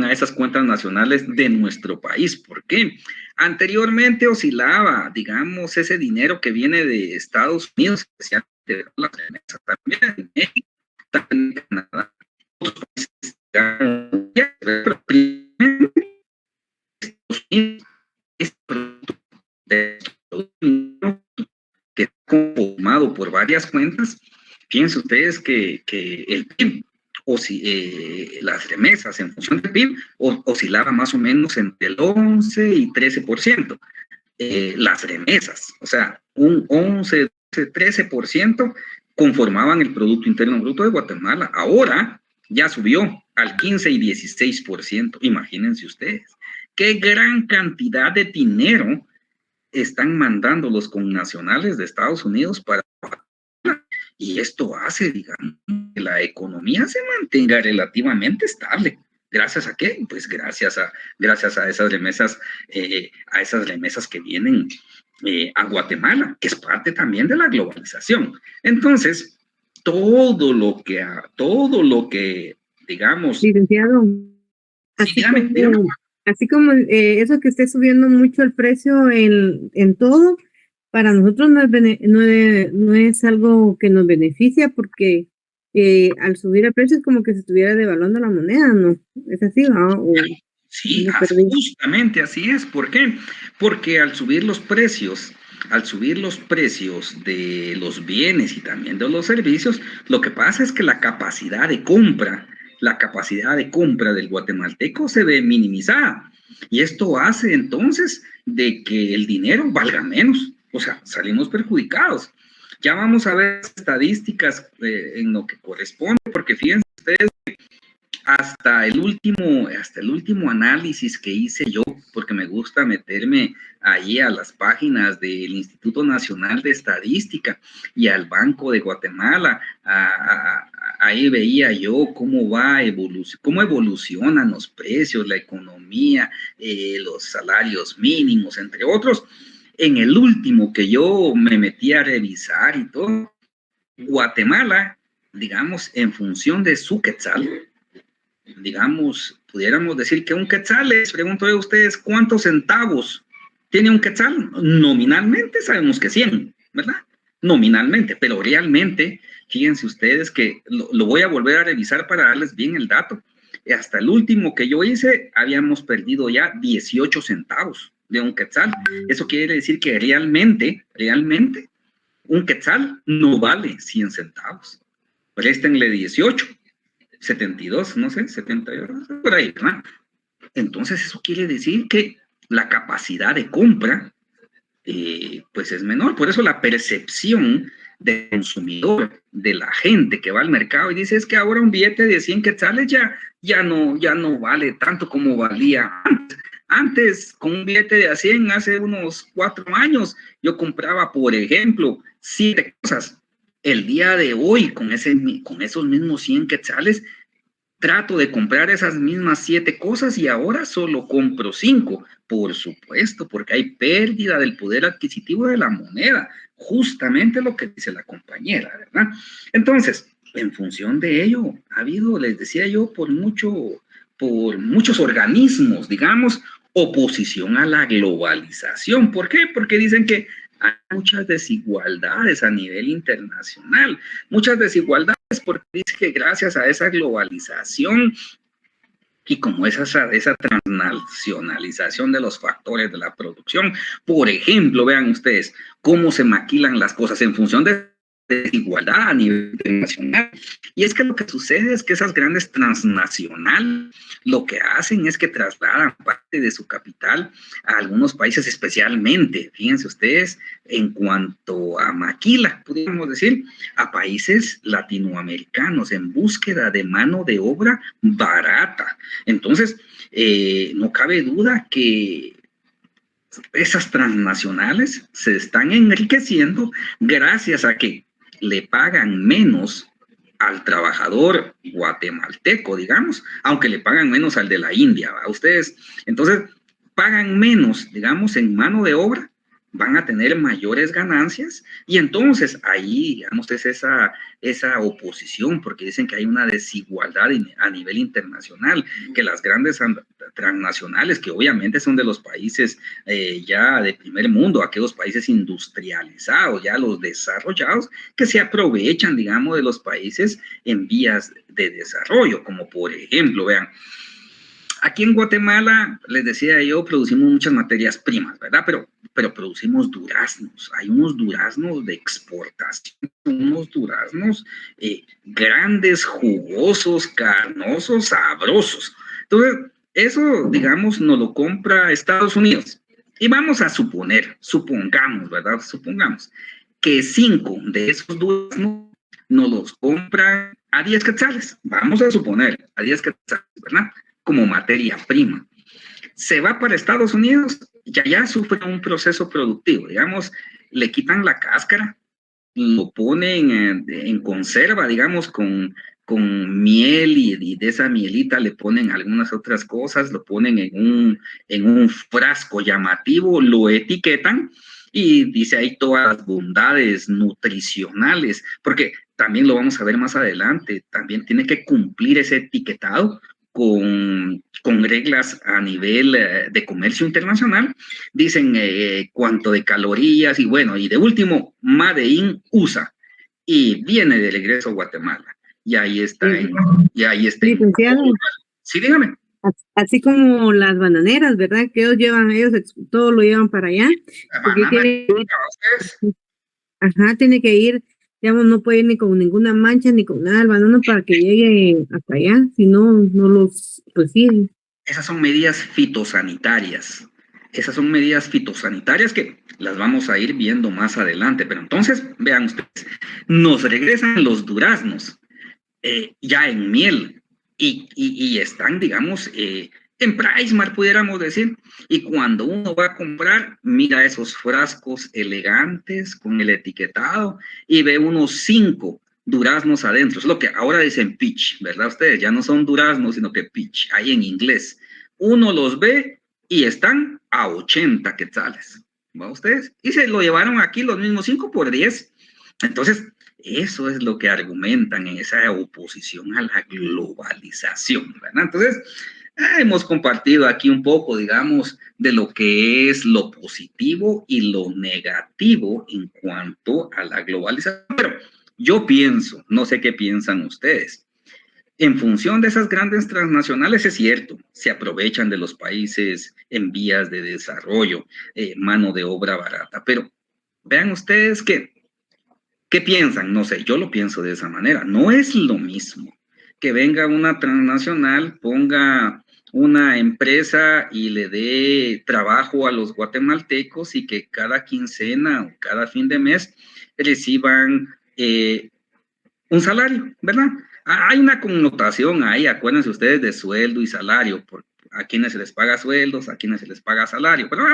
a esas cuentas nacionales de nuestro país. ¿Por qué? Anteriormente oscilaba, digamos, ese dinero que viene de Estados Unidos, especialmente de las remesas, también en México, también en Canadá, otros países, pero primero Estados Unidos es producto de que es conformado por varias cuentas. Fíjense ustedes que el PIB las remesas en función del PIB oscilaba más o menos entre el 11 y 13%. Las remesas, o sea, un 11, 13% conformaban el Producto Interno Bruto de Guatemala. Ahora ya subió al 15 y 16%. Imagínense ustedes qué gran cantidad de dinero están mandando los connacionales de Estados Unidos para... Y esto hace, digamos, que la economía se mantenga relativamente estable. ¿Gracias a qué? Pues gracias a esas remesas que vienen a Guatemala, que es parte también de la globalización. Entonces, todo lo que digamos... Licenciado, así como eso que esté subiendo mucho el precio en todo, para nosotros no es algo que nos beneficia, porque al subir el precio es como que se estuviera devaluando la moneda, ¿no? ¿Es así, no? Sí, justamente así es. ¿Por qué? Porque al subir los precios de los bienes y también de los servicios, lo que pasa es que la capacidad de compra del guatemalteco se ve minimizada. Y esto hace entonces de que el dinero valga menos. O sea, salimos perjudicados. Ya vamos a ver estadísticas en lo que corresponde, porque fíjense ustedes, hasta el último análisis que hice yo, porque me gusta meterme ahí a las páginas del Instituto Nacional de Estadística y al Banco de Guatemala, ahí veía yo cómo evolucionan los precios, la economía, los salarios mínimos, entre otros. En el último que yo me metí a revisar y todo, Guatemala, digamos, en función de su quetzal, digamos, pudiéramos decir que un quetzal, les pregunto a ustedes, ¿cuántos centavos tiene un quetzal? Nominalmente sabemos que 100, ¿verdad? Nominalmente, pero realmente, fíjense ustedes que lo voy a volver a revisar para darles bien el dato. Hasta el último que yo hice, habíamos perdido ya 18 centavos de un quetzal. Eso quiere decir que realmente, un quetzal no vale 100 centavos. Préstenle 18. 72, no sé, 72, por ahí, ¿verdad? Entonces eso quiere decir que la capacidad de compra pues es menor. Por eso la percepción del consumidor, de la gente que va al mercado y dice, es que ahora un billete de 100 quetzales ya no vale tanto como valía antes. Antes, con un billete de 100, hace unos 4 años, yo compraba, por ejemplo, 7 cosas. El día de hoy, con esos mismos 100 quetzales, trato de comprar esas mismas 7 cosas y ahora solo compro 5. Por supuesto, porque hay pérdida del poder adquisitivo de la moneda. Justamente lo que dice la compañera, ¿verdad? Entonces, en función de ello, ha habido, les decía yo, por muchos organismos, digamos, oposición a la globalización. ¿Por qué? Porque dicen que hay muchas desigualdades a nivel internacional, muchas desigualdades porque dice que gracias a esa globalización y como esa transnacionalización de los factores de la producción, por ejemplo, vean ustedes cómo se maquilan las cosas en función de desigualdad a nivel internacional. Y es que lo que sucede es que esas grandes transnacionales lo que hacen es que trasladan parte de su capital a algunos países, especialmente, fíjense ustedes, en cuanto a maquila, podríamos decir, a países latinoamericanos en búsqueda de mano de obra barata. Entonces, no cabe duda que esas transnacionales se están enriqueciendo gracias a que le pagan menos al trabajador guatemalteco, digamos, aunque le pagan menos al de la India, ¿va? Ustedes, entonces, pagan menos, digamos, en mano de obra, van a tener mayores ganancias, y entonces ahí, digamos, es esa oposición, porque dicen que hay una desigualdad a nivel internacional, que las grandes transnacionales, que obviamente son de los países ya de primer mundo, aquellos países industrializados, ya los desarrollados, que se aprovechan, digamos, de los países en vías de desarrollo, como por ejemplo, vean, aquí en Guatemala, les decía yo, producimos muchas materias primas, ¿verdad? Pero producimos duraznos. Hay unos duraznos de exportación, unos duraznos grandes, jugosos, carnosos, sabrosos. Entonces, eso, digamos, nos lo compra Estados Unidos. Y vamos a supongamos, ¿verdad? Supongamos que 5 de esos duraznos nos los compran a 10 quetzales. Vamos a suponer, a 10 quetzales, ¿verdad? Como materia prima. Se va para Estados Unidos y allá sufre un proceso productivo. Digamos, le quitan la cáscara, lo ponen en conserva, digamos, con miel y de esa mielita le ponen algunas otras cosas, lo ponen en un frasco llamativo, lo etiquetan y dice ahí todas las bondades nutricionales, porque también lo vamos a ver más adelante, también tiene que cumplir ese etiquetado con reglas a nivel de comercio internacional, dicen cuánto de calorías y bueno, y de último, Made in USA, y viene de regreso a Guatemala. Y ahí está. Licenciado. Sí, dígame. Así como las bananeras, ¿verdad? Que ellos todo lo llevan para allá. Tiene que ir, digamos, no puede ir ni con ninguna mancha ni con nada el banano para que llegue hasta allá, si no, no los reciben. Esas son medidas fitosanitarias. Esas son medidas fitosanitarias que las vamos a ir viendo más adelante. Pero entonces, vean ustedes, nos regresan los duraznos ya en miel y están, digamos, en PriceMart, pudiéramos decir. Y cuando uno va a comprar, mira esos frascos elegantes con el etiquetado y ve unos 5 duraznos adentro. Es lo que ahora dicen peach, ¿verdad? Ustedes ya no son duraznos, sino que peach, ahí en inglés. Uno los ve y están a 80 quetzales. ¿Va ustedes? Y se lo llevaron aquí los mismos 5 por 10. Entonces, eso es lo que argumentan en esa oposición a la globalización, ¿verdad? Entonces, hemos compartido aquí un poco, digamos, de lo que es lo positivo y lo negativo en cuanto a la globalización. Pero yo pienso, no sé qué piensan ustedes, en función de esas grandes transnacionales, es cierto, se aprovechan de los países en vías de desarrollo, mano de obra barata, pero vean ustedes que ¿qué piensan? No sé, yo lo pienso de esa manera. No es lo mismo que venga una transnacional, ponga una empresa y le dé trabajo a los guatemaltecos y que cada quincena o cada fin de mes reciban un salario, ¿verdad? Hay una connotación ahí, acuérdense ustedes de sueldo y salario, a quienes se les paga sueldos, a quienes se les paga salario, pero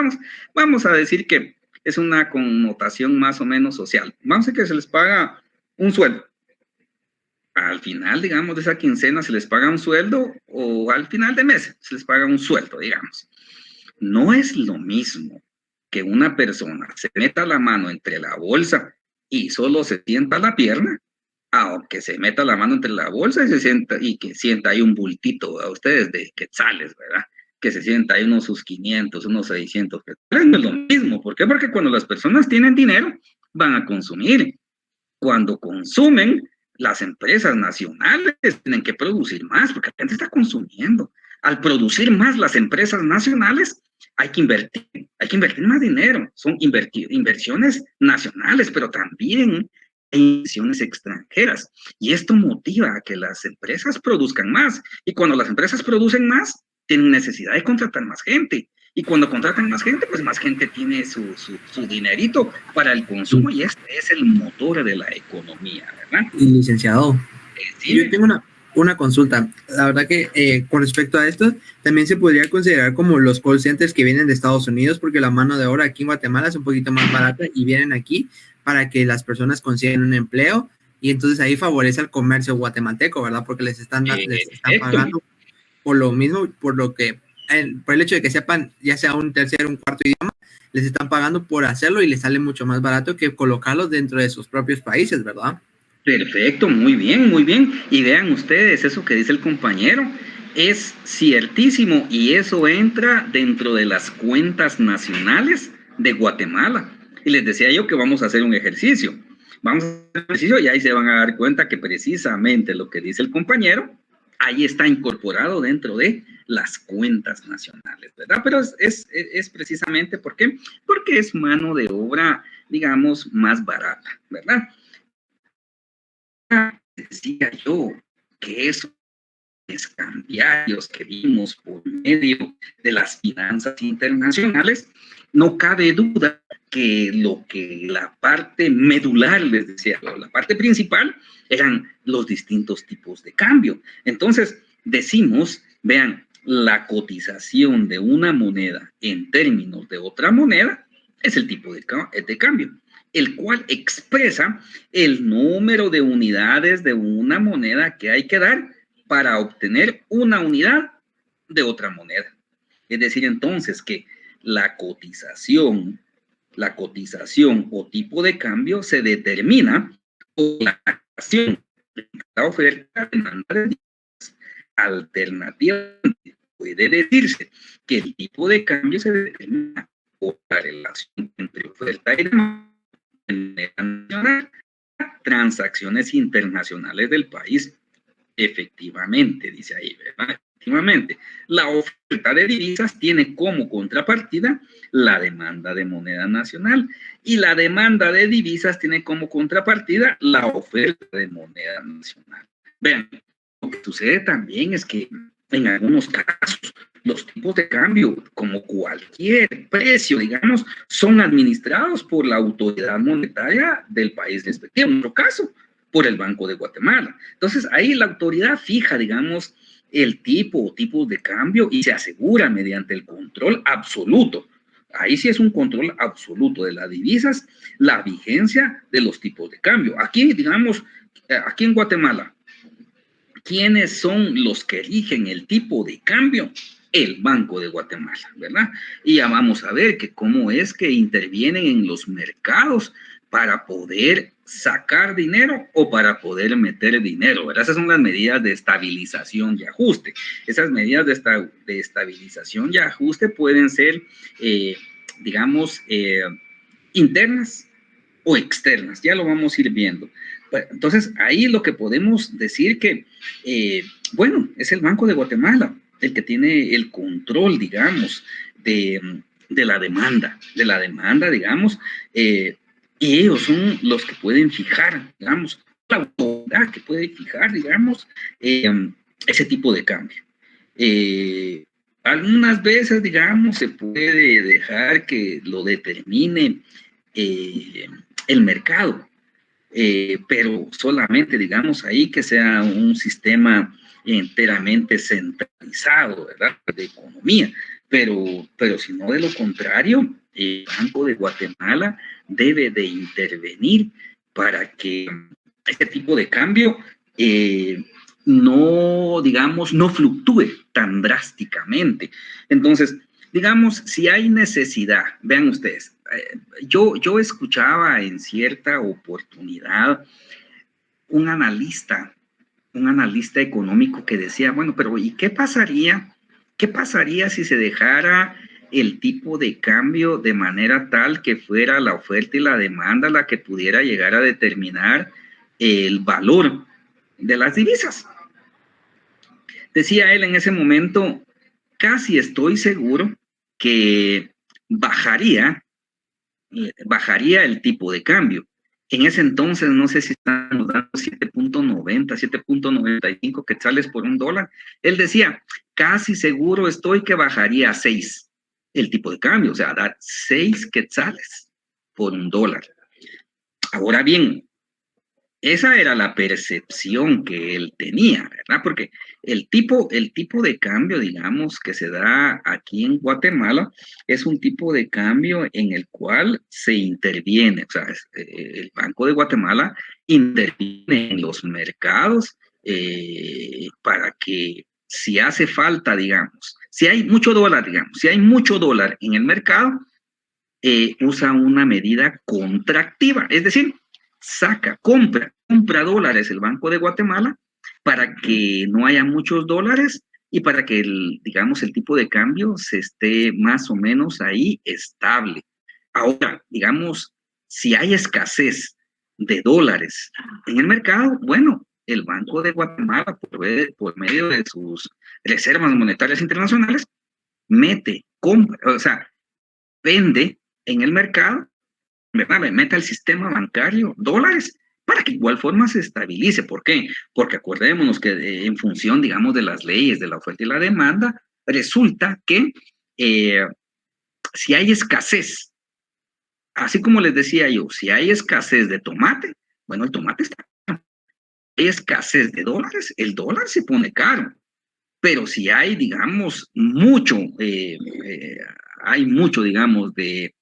vamos a decir que es una connotación más o menos social. Vamos a decir que se les paga un sueldo. Al final, digamos, de esa quincena se les paga un sueldo o al final de mes se les paga un sueldo, digamos. No es lo mismo que una persona se meta la mano entre la bolsa y solo se sienta la pierna, aunque se meta la mano entre la bolsa y que sienta ahí un bultito a ustedes de quetzales, ¿verdad? Que se sienta ahí unos sus 500, unos 600 quetzales. No es lo mismo. ¿Por qué? Porque cuando las personas tienen dinero, van a consumir. Cuando consumen, las empresas nacionales tienen que producir más, porque la gente está consumiendo. Al producir más las empresas nacionales, hay que invertir más dinero. Son inversiones nacionales, pero también inversiones extranjeras. Y esto motiva a que las empresas produzcan más. Y cuando las empresas producen más, tienen necesidad de contratar más gente. Y cuando contratan más gente, pues más gente tiene su dinerito para el consumo. Y este es el motor de la economía, ¿verdad? Y licenciado, Sí. yo tengo una consulta. La verdad que con respecto a esto, también se podría considerar como los call centers que vienen de Estados Unidos, porque la mano de obra aquí en Guatemala es un poquito más barata y vienen aquí para que las personas consigan un empleo y entonces ahí favorece al comercio guatemalteco, ¿verdad? Porque les están pagando por lo mismo, por el hecho de que sepan ya sea un tercer o un cuarto idioma, les están pagando por hacerlo y les sale mucho más barato que colocarlos dentro de sus propios países, ¿verdad? Perfecto, muy bien, muy bien. Y vean ustedes, eso que dice el compañero es ciertísimo y eso entra dentro de las cuentas nacionales de Guatemala. Y les decía yo que vamos a hacer un ejercicio. Vamos a hacer un ejercicio y ahí se van a dar cuenta que precisamente lo que dice el compañero, ahí está incorporado dentro de las cuentas nacionales, ¿verdad? Pero es precisamente, ¿por qué? Porque es mano de obra, digamos, más barata, ¿verdad? Decía yo que esos cambiarios que vimos por medio de las finanzas internacionales, no cabe duda que la parte medular, les decía yo, la parte principal, eran los distintos tipos de cambio. Entonces, decimos, vean, la cotización de una moneda en términos de otra moneda es el tipo de cambio, el cual expresa el número de unidades de una moneda que hay que dar para obtener una unidad de otra moneda. Es decir, entonces que la cotización o tipo de cambio se determina por la acción de la oferta, demanda de divisas. Alternativamente, puede decirse que el tipo de cambio se determina por la relación entre oferta y demanda nacional, transacciones internacionales del país. Efectivamente, dice ahí, ¿verdad? Efectivamente, la oferta de divisas tiene como contrapartida la demanda de moneda nacional y la demanda de divisas tiene como contrapartida la oferta de moneda nacional. Vean, lo que sucede también es que en algunos casos los tipos de cambio, como cualquier precio, digamos, son administrados por la autoridad monetaria del país respectivo. En otro caso, por el Banco de Guatemala. Entonces, ahí la autoridad fija, digamos, el tipo o tipos de cambio y se asegura mediante el control absoluto. Ahí sí es un control absoluto de las divisas, la vigencia de los tipos de cambio. Aquí, digamos, aquí en Guatemala, ¿quiénes son los que eligen el tipo de cambio? El Banco de Guatemala, ¿verdad? Y ya vamos a ver que cómo es que intervienen en los mercados para poder sacar dinero o para poder meter dinero, ¿verdad? Esas son las medidas de estabilización y ajuste. Esas medidas de estabilización y ajuste pueden ser, digamos, internas o externas. Ya lo vamos a ir viendo. Entonces, ahí lo que podemos decir que, bueno, es el Banco de Guatemala el que tiene el control, digamos, de la demanda, digamos, y ellos son los que pueden fijar, digamos, la autoridad que puede fijar, digamos, ese tipo de cambio. Algunas veces, digamos, se puede dejar que lo determine el mercado, pero solamente, digamos, ahí que sea un sistema enteramente centralizado, ¿verdad?, de economía, pero si no, de lo contrario, el Banco de Guatemala debe de intervenir para que este tipo de cambio no, digamos, no fluctúe tan drásticamente. Entonces, digamos, si hay necesidad, vean ustedes, yo escuchaba en cierta oportunidad un analista económico que decía, bueno, pero ¿y qué pasaría si se dejara el tipo de cambio de manera tal que fuera la oferta y la demanda la que pudiera llegar a determinar el valor de las divisas? Decía él en ese momento, casi estoy seguro que bajaría el tipo de cambio. En ese entonces, no sé si estábamos dando 7.90, 7.95 quetzales por $1. Él decía, casi seguro estoy que bajaría a 6 el tipo de cambio, o sea, dar 6 quetzales por $1. Ahora bien, esa era la percepción que él tenía, ¿verdad? Porque el tipo de cambio, digamos, que se da aquí en Guatemala es un tipo de cambio en el cual se interviene, o sea, el Banco de Guatemala interviene en los mercados para que si hace falta, digamos, si hay mucho dólar, digamos, si hay mucho dólar en el mercado, usa una medida contractiva, es decir, compra dólares el Banco de Guatemala para que no haya muchos dólares y para que, digamos, el tipo de cambio se esté más o menos ahí estable. Ahora, digamos, si hay escasez de dólares en el mercado, bueno, el Banco de Guatemala, por medio de sus reservas monetarias internacionales, compra, o sea, vende en el mercado, ¿verdad? Le mete al sistema bancario dólares para que de igual forma se estabilice. ¿Por qué? Porque acordémonos que en función, digamos, de las leyes de la oferta y la demanda, resulta que si hay escasez, así como les decía yo, si hay escasez de tomate, bueno, el tomate está caro. Hay escasez de dólares, el dólar se pone caro. Pero si hay, digamos, hay mucho, digamos, de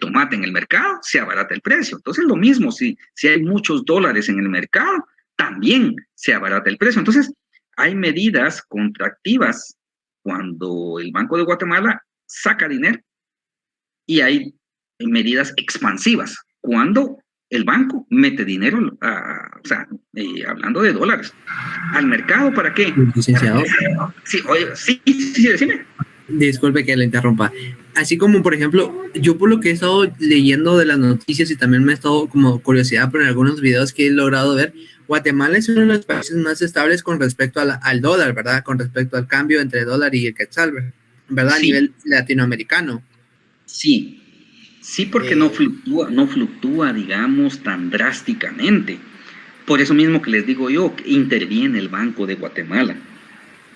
tomate en el mercado, se abarata el precio. Entonces, lo mismo, si hay muchos dólares en el mercado, también se abarata el precio. Entonces, hay medidas contractivas cuando el Banco de Guatemala saca dinero y hay medidas expansivas cuando el banco mete dinero, o sea, hablando de dólares, al mercado. ¿Para qué? Licenciado. Sí, decime. Disculpe que le interrumpa. Así como, por ejemplo, yo por lo que he estado leyendo de las noticias y también me he estado como curiosidad por algunos videos que he logrado ver, Guatemala es uno de los países más estables con respecto al dólar, ¿verdad? Con respecto al cambio entre dólar y el quetzal, ¿verdad? Sí. A nivel latinoamericano. Sí, porque no fluctúa, digamos, tan drásticamente. Por eso mismo que les digo yo, que interviene el Banco de Guatemala.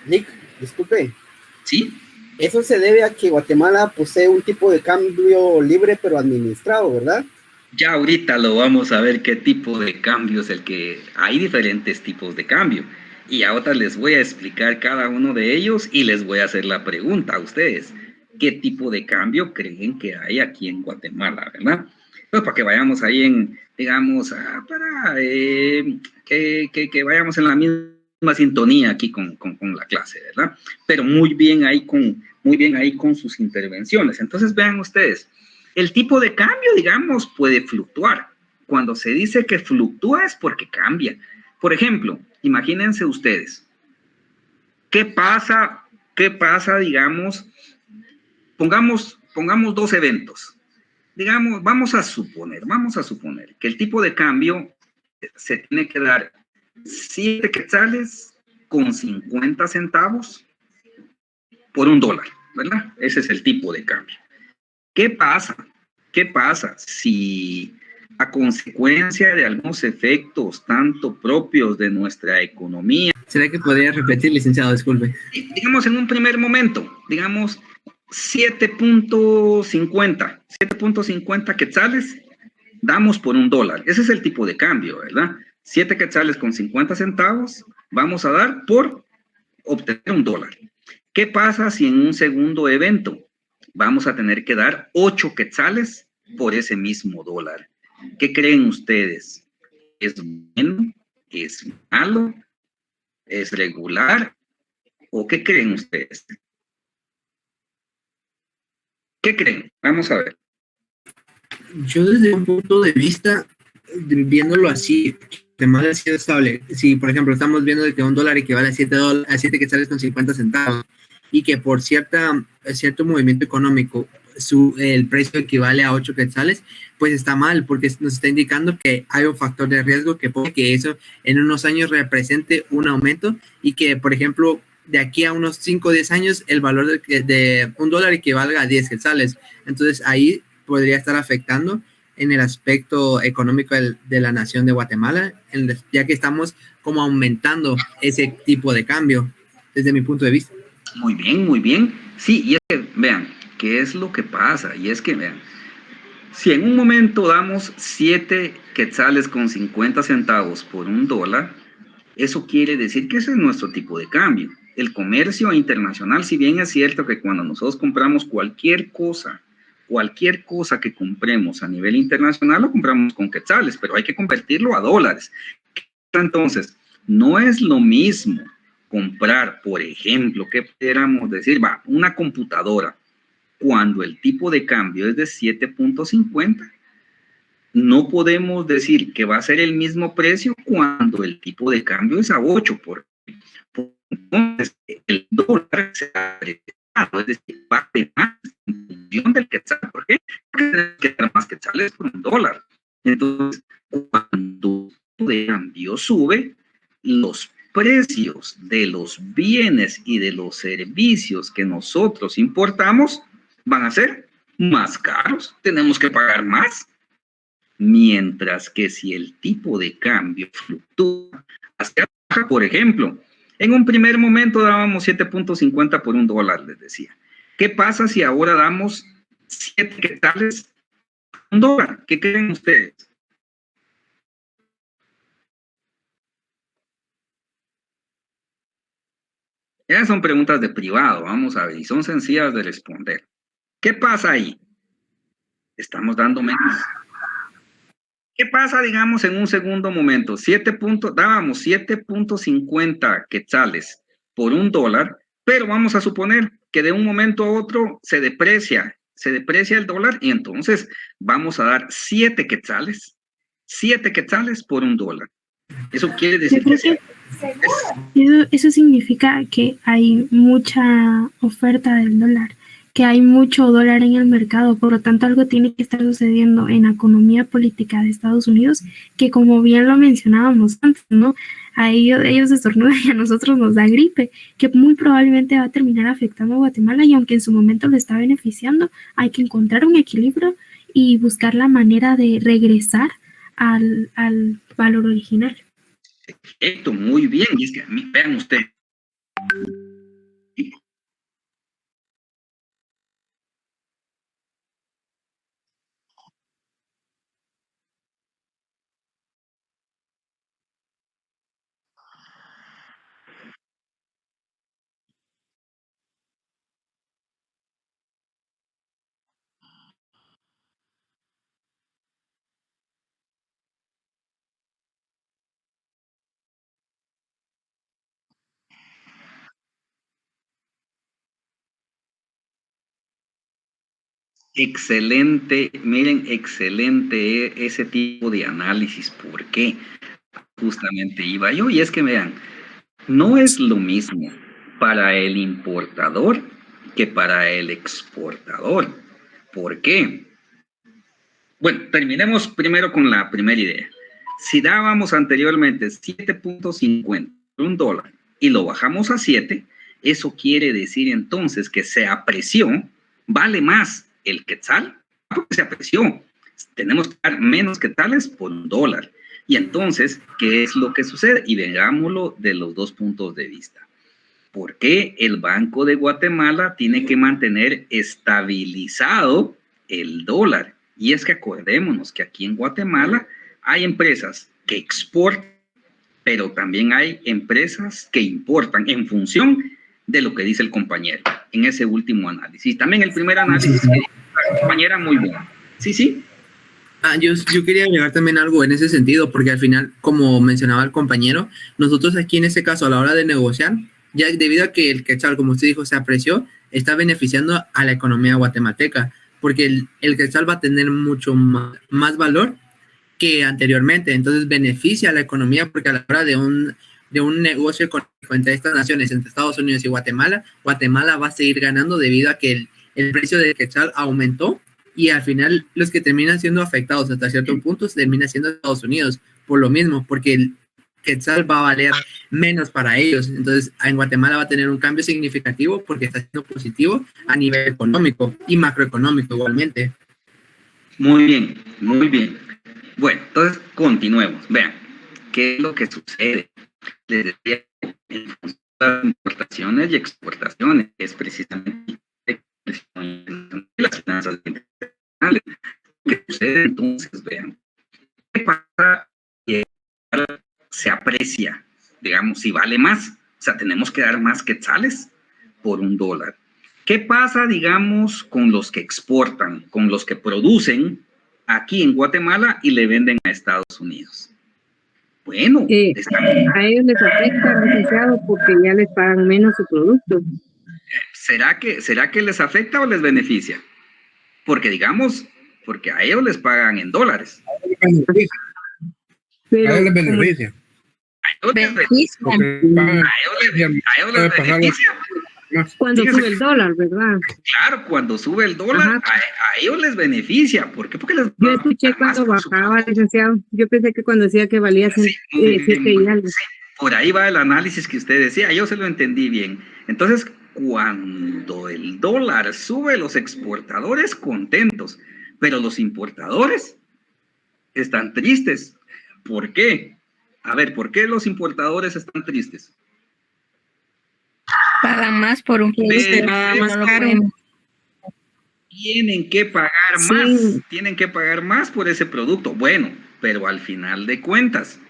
Nick, disculpe. ¿Sí? Eso se debe a que Guatemala posee un tipo de cambio libre pero administrado, ¿verdad? Ya ahorita lo vamos a ver qué tipo de cambio es el que... Hay diferentes tipos de cambio. Y ahora les voy a explicar cada uno de ellos y les voy a hacer la pregunta a ustedes. ¿Qué tipo de cambio creen que hay aquí en Guatemala, verdad? Pues para que vayamos ahí digamos, para que vayamos en la misma sintonía aquí con la clase, ¿verdad? Pero muy bien ahí con sus intervenciones. Entonces vean ustedes, el tipo de cambio, digamos, puede fluctuar. Cuando se dice que fluctúa es porque cambia. Por ejemplo, imagínense ustedes, ¿qué pasa, digamos, pongamos dos eventos. Digamos, vamos a suponer que el tipo de cambio se tiene que dar 7 quetzales con 50 centavos por $1, ¿verdad? Ese es el tipo de cambio. ¿Qué pasa si a consecuencia de algunos efectos tanto propios de nuestra economía... ¿Será que podría repetir, licenciado? Disculpe. Digamos, en un primer momento, digamos, 7.50 quetzales damos por $1. Ese es el tipo de cambio, ¿verdad? 7 quetzales con 50 centavos vamos a dar por obtener $1. ¿Qué pasa si en un segundo evento vamos a tener que dar 8 quetzales por ese mismo $1? ¿Qué creen ustedes? ¿Es bueno? ¿Es malo? ¿Es regular? ¿O qué creen ustedes? ¿Qué creen? Vamos a ver. Yo desde un punto de vista, viéndolo así, Guatemala ha sido estable. Si, por ejemplo, estamos viendo de que $1 equivale a 7 quetzales con 50 centavos y que por cierto movimiento económico el precio equivale a 8 quetzales, pues está mal, porque nos está indicando que hay un factor de riesgo que puede que eso en unos años represente un aumento y que, por ejemplo, de aquí a unos 5 o 10 años el valor de $1 equivalga a 10 quetzales. Entonces ahí podría estar afectando en el aspecto económico de la nación de Guatemala, ya que estamos como aumentando ese tipo de cambio, desde mi punto de vista. Muy bien, muy bien. Sí, y es que, vean, ¿qué es lo que pasa? Y es que, vean, si en un momento damos 7 quetzales con 50 centavos por $1, eso quiere decir que ese es nuestro tipo de cambio. El comercio internacional, si bien es cierto que cuando nosotros compramos cualquier cosa que compremos a nivel internacional, lo compramos con quetzales, pero hay que convertirlo a dólares. Entonces, no es lo mismo comprar, por ejemplo, ¿qué pudiéramos decir? Una computadora, cuando el tipo de cambio es de 7.50, no podemos decir que va a ser el mismo precio cuando el tipo de cambio es a 8, entonces el dólar se ha apreciado, es decir, vale más en función del quetzal. ¿Por qué? Porque tenemos que dar más quetzales por $1. Entonces, cuando el tipo de cambio sube, los precios de los bienes y de los servicios que nosotros importamos van a ser más caros, tenemos que pagar más. Mientras que si el tipo de cambio fluctúa hacia baja, por ejemplo, en un primer momento dábamos 7.50 por $1, les decía. ¿Qué pasa si ahora damos 7 quetzales por $1? ¿Qué creen ustedes? Esas son preguntas de privado, vamos a ver, y son sencillas de responder. ¿Qué pasa ahí? Estamos dando menos. ¿Qué pasa, digamos, en un segundo momento? Dábamos 7.50 quetzales por $1, pero vamos a suponer que de un momento a otro se deprecia el dólar y entonces vamos a dar 7 quetzales por $1. Eso quiere decir eso significa que hay mucha oferta del dólar, que hay mucho dólar en el mercado, por lo tanto algo tiene que estar sucediendo en la economía política de Estados Unidos, que como bien lo mencionábamos antes, ¿no? A ellos estornudan y a nosotros nos da gripe, que muy probablemente va a terminar afectando a Guatemala, y aunque en su momento lo está beneficiando, hay que encontrar un equilibrio y buscar la manera de regresar al valor original. Perfecto, muy bien. Y es que, vean ustedes, excelente, miren, excelente ese tipo de análisis. ¿Por qué? Justamente iba yo, y es que vean, no es lo mismo para el importador que para el exportador. ¿Por qué? Bueno, terminemos primero con la primera idea. Si dábamos anteriormente 7.50 por $1 y lo bajamos a 7, eso quiere decir entonces que se apreció, vale más el quetzal, porque se apreció. Tenemos que dar menos quetzales por $1. Y entonces, ¿qué es lo que sucede? Y veámoslo de los dos puntos de vista. ¿Por qué el Banco de Guatemala tiene que mantener estabilizado el dólar? Y es que acordémonos que aquí en Guatemala hay empresas que exportan, pero también hay empresas que importan en función de lo que dice el compañero en ese último análisis. También el primer análisis que dijo la compañera, muy bueno. Sí. Yo quería agregar también algo en ese sentido, porque al final, como mencionaba el compañero, nosotros aquí en este caso, a la hora de negociar, ya debido a que el quetzal, como usted dijo, se apreció, está beneficiando a la economía guatemalteca, porque el quetzal va a tener mucho más valor que anteriormente, entonces beneficia a la economía, porque a la hora de un negocio económico entre estas naciones, entre Estados Unidos y Guatemala, Guatemala va a seguir ganando debido a que el precio del quetzal aumentó, y al final los que terminan siendo afectados hasta cierto punto termina siendo Estados Unidos, por lo mismo, porque el quetzal va a valer menos para ellos. Entonces en Guatemala va a tener un cambio significativo porque está siendo positivo a nivel económico y macroeconómico igualmente. Muy bien, muy bien. Bueno, entonces continuemos. Vean, ¿qué es lo que sucede? Les decía, en función de las importaciones y exportaciones, es precisamente las finanzas internacionales. ¿Qué sucede entonces? Vean, ¿qué pasa? Que se aprecia, digamos, si vale más. O sea, tenemos que dar más quetzales por $1. ¿Qué pasa, digamos, con los que exportan, con los que producen aquí en Guatemala y le venden a Estados Unidos? Bueno, a ellos les afecta, licenciado, porque ya les pagan menos su producto. ¿será que les afecta o les beneficia? Porque digamos, porque a ellos les pagan en dólares. Pero a ellos les beneficia. A ellos les beneficia. Cuando Fíjese, sube el dólar, ¿verdad? claro, cuando sube el dólar, a ellos les beneficia. ¿Por qué? Porque les Yo escuché cuando bajaba, licenciado. Yo pensé que cuando decía que valía 7 y algo. Sí, por ahí va el análisis que usted decía, yo se lo entendí bien. Entonces, cuando el dólar sube, los exportadores contentos, pero los importadores están tristes. ¿Por qué? A ver, ¿por qué los importadores están tristes? Pagan más por un producto más caro. Tienen que pagar más, tienen que pagar más por ese producto. Bueno, pero al final de cuentas,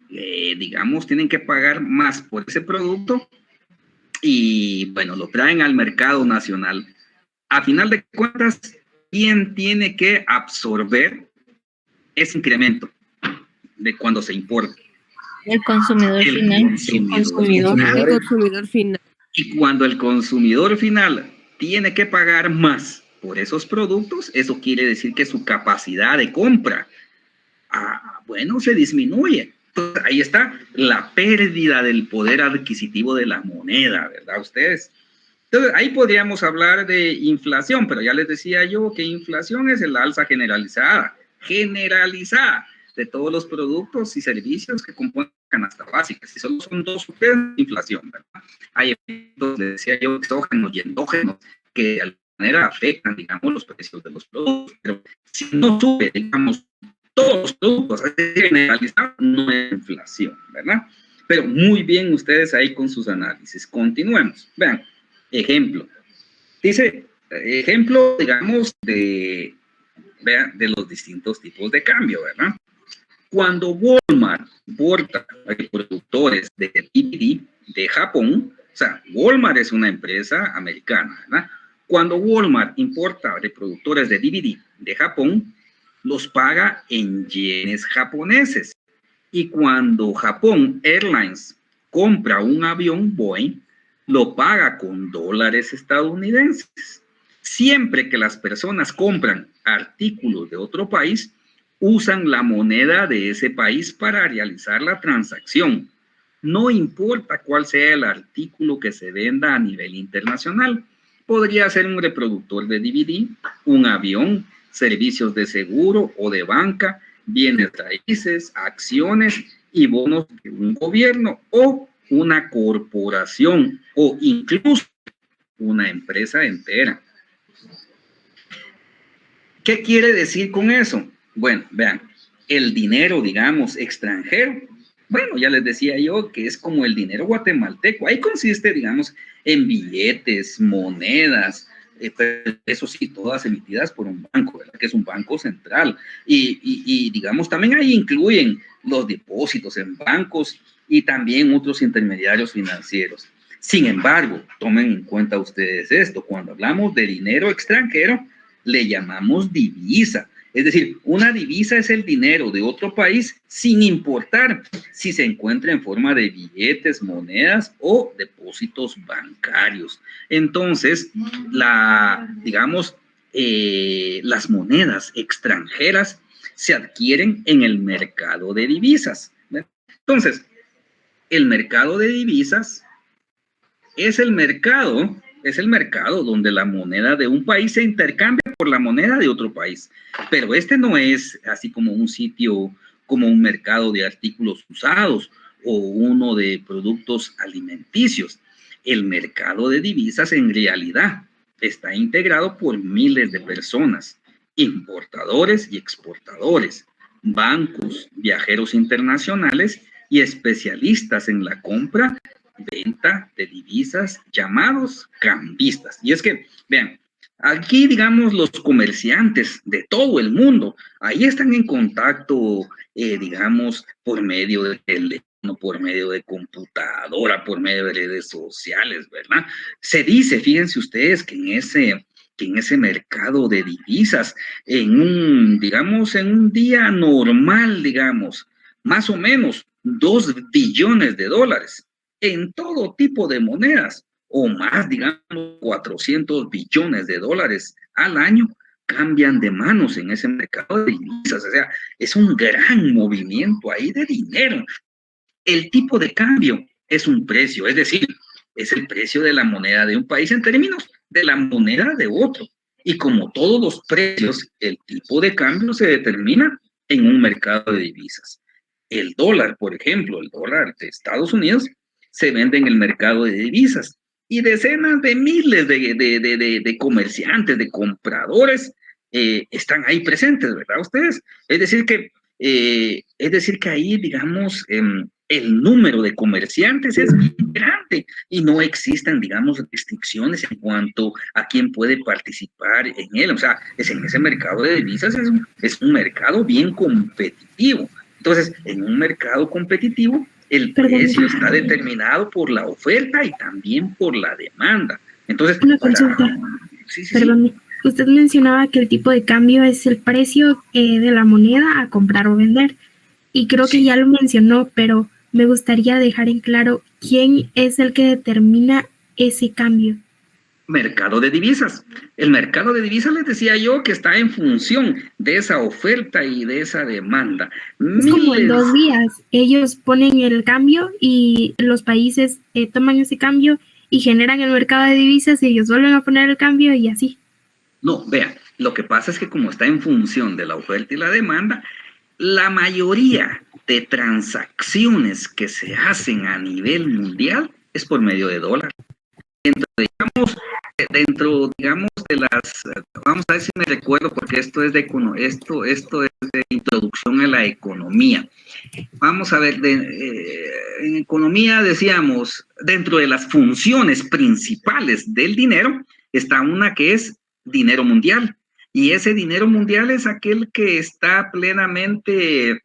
digamos, tienen que pagar más por ese producto y, bueno, lo traen al mercado nacional. A final de cuentas, ¿quién tiene que absorber ese incremento de cuando se importa? El consumidor final. El consumidor final. Y cuando el consumidor final tiene que pagar más por esos productos, eso quiere decir que su capacidad de compra, bueno, se disminuye. Entonces, ahí está la pérdida del poder adquisitivo de la moneda, ¿verdad ustedes? Entonces, ahí podríamos hablar de inflación, pero ya les decía yo que inflación es el alza generalizada de todos los productos y servicios que componen la canasta básica. Si solo son 2 ustedes, inflación, ¿verdad? Hay efectos, les decía yo, exógenos y endógenos que de alguna manera afectan, digamos, los precios de los productos, pero si no sube, digamos, todos los productos generalizados, no es inflación, ¿verdad? Pero muy bien ustedes ahí con sus análisis. Continuemos. Vean, ejemplo. Dice, ejemplo, digamos, de los distintos tipos de cambio, ¿verdad? Cuando Walmart importa productores de DVD de Japón, o sea, Walmart es una empresa americana, ¿verdad? Cuando Walmart importa reproductores de DVD de Japón, los paga en yenes japoneses. Y cuando Japón Airlines compra un avión Boeing, lo paga con dólares estadounidenses. Siempre que las personas compran artículos de otro país, usan la moneda de ese país para realizar la transacción. No importa cuál sea el artículo que se venda a nivel internacional. Podría ser un reproductor de DVD, un avión, servicios de seguro o de banca, bienes raíces, acciones y bonos de un gobierno o una corporación o incluso una empresa entera. ¿Qué quiere decir con eso? Bueno, vean, el dinero, digamos, extranjero, bueno, ya les decía yo que es como el dinero guatemalteco. Ahí consiste, digamos, en billetes, monedas, eso sí, todas emitidas por un banco, ¿verdad? Que es un banco central. Y digamos, también ahí incluyen los depósitos en bancos y también otros intermediarios financieros. Sin embargo, tomen en cuenta ustedes esto, cuando hablamos de dinero extranjero, le llamamos divisa. Es decir, una divisa es el dinero de otro país sin importar si se encuentra en forma de billetes, monedas o depósitos bancarios. Entonces, digamos, las monedas extranjeras se adquieren en el mercado de divisas. Entonces, el mercado de divisas es el mercado donde la moneda de un país se intercambia por la moneda de otro país. Pero este no es así como un sitio, como un mercado de artículos usados o uno de productos alimenticios. El mercado de divisas en realidad está integrado por miles de personas importadores y exportadores, bancos, viajeros internacionales y especialistas en la compra, venta de divisas, llamados cambistas. Y es que, vean, aquí, digamos, los comerciantes de todo el mundo, ahí están en contacto, digamos, por medio de teléfono, por medio de computadora, por medio de redes sociales, ¿verdad? Se dice, fíjense ustedes, que en ese mercado de divisas, digamos, en un día normal, digamos, más o menos 2 billones de dólares en todo tipo de monedas, o más, digamos, 400 billones de dólares al año cambian de manos en ese mercado de divisas. O sea, es un gran movimiento ahí de dinero. El tipo de cambio es un precio, es decir, es el precio de la moneda de un país en términos de la moneda de otro. Y como todos los precios, el tipo de cambio se determina en un mercado de divisas. El dólar, por ejemplo, el dólar de Estados Unidos se vende en el mercado de divisas y decenas de miles de comerciantes, de compradores, están ahí presentes, ¿verdad? Ustedes. Es decir que ahí, digamos, el número de comerciantes es bien grande y no existen, digamos, restricciones en cuanto a quién puede participar en él. O sea, en ese mercado de divisas es un mercado bien competitivo. Entonces, en un mercado competitivo, el precio está determinado por la oferta y también por la demanda. Entonces, una consulta. Perdón, usted mencionaba que el tipo de cambio es el precio de la moneda a comprar o vender. Y creo que ya lo mencionó, pero me gustaría dejar en claro quién es el que determina ese cambio. Mercado de divisas. El mercado de divisas, les decía yo, que está en función de esa oferta y de esa demanda. Es como en 2 días. Ellos ponen el cambio y los países toman ese cambio y generan el mercado de divisas y ellos vuelven a poner el cambio y así. No, vean, lo que pasa es que como está en función de la oferta y la demanda, la mayoría de transacciones que se hacen a nivel mundial es por medio de dólar. Dentro, digamos, de las, vamos a ver si me recuerdo, porque esto es de introducción a la economía. Vamos a ver, en economía decíamos, dentro de las funciones principales del dinero, está una que es dinero mundial. Y ese dinero mundial es aquel que está plenamente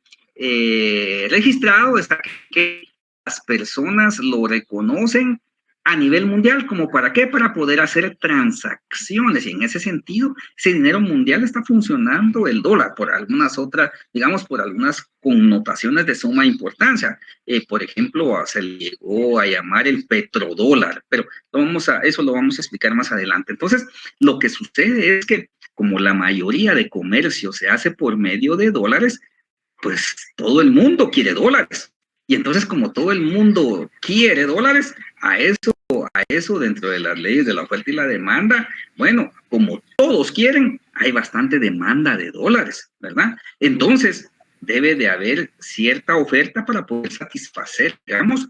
registrado, está que las personas lo reconocen a nivel mundial. ¿Como para qué? Para poder hacer transacciones. Y en ese sentido, ese dinero mundial está funcionando el dólar por algunas otras, digamos, por algunas connotaciones de suma importancia. Por ejemplo, se le llegó a llamar el petrodólar, pero eso lo vamos a explicar más adelante. Entonces, lo que sucede es que como la mayoría de comercio se hace por medio de dólares, pues todo el mundo quiere dólares. Y entonces, como todo el mundo quiere dólares, a eso dentro de las leyes de la oferta y la demanda, bueno, como todos quieren, hay bastante demanda de dólares, ¿verdad? Entonces, debe de haber cierta oferta para poder satisfacer, digamos,